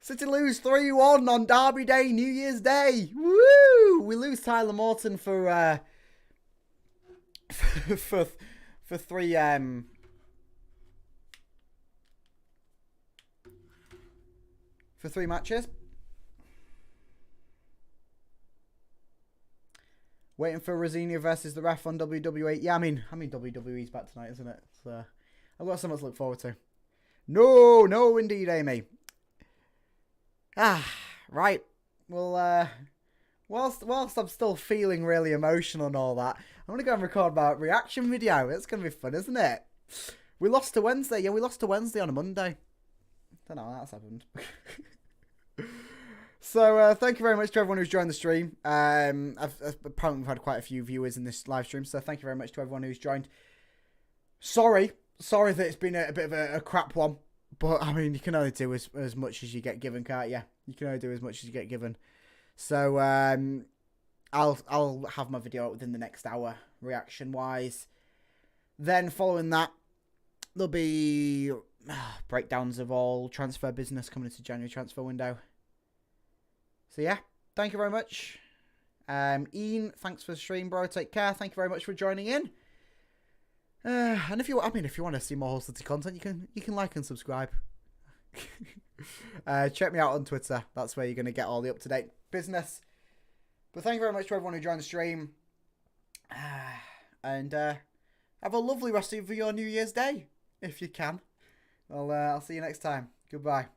City lose 3-1 on Derby Day, New Year's Day. Woo! We lose Tyler Morton for three matches. Waiting for Rosina versus the ref on WWE. Yeah, I mean WWE's back tonight, isn't it? So I've got something to look forward to. No, indeed, Amy. Right. Well, whilst I'm still feeling really emotional and all that, I'm gonna go and record my reaction video. It's gonna be fun, isn't it? We lost to Wednesday. Yeah, we lost to Wednesday on a Monday. Don't know how that's happened. So, thank you very much to everyone who's joined the stream. Apparently we've had quite a few viewers in this live stream, so thank you very much to everyone who's joined. Sorry that it's been a bit of a crap one, but I mean, you can only do as much as you get given, can't you? You can only do as much as you get given. So, I'll have my video out within the next hour, reaction-wise. Then, following that, there'll be breakdowns of all transfer business coming into January transfer window. So yeah, thank you very much. Ian, thanks for the stream, bro. Take care. Thank you very much for joining in. And if you want to see more Hull City content, you can like and subscribe. Check me out on Twitter. That's where you're going to get all the up-to-date business. But thank you very much to everyone who joined the stream. And have a lovely rest of your New Year's Day, if you can. I'll see you next time. Goodbye.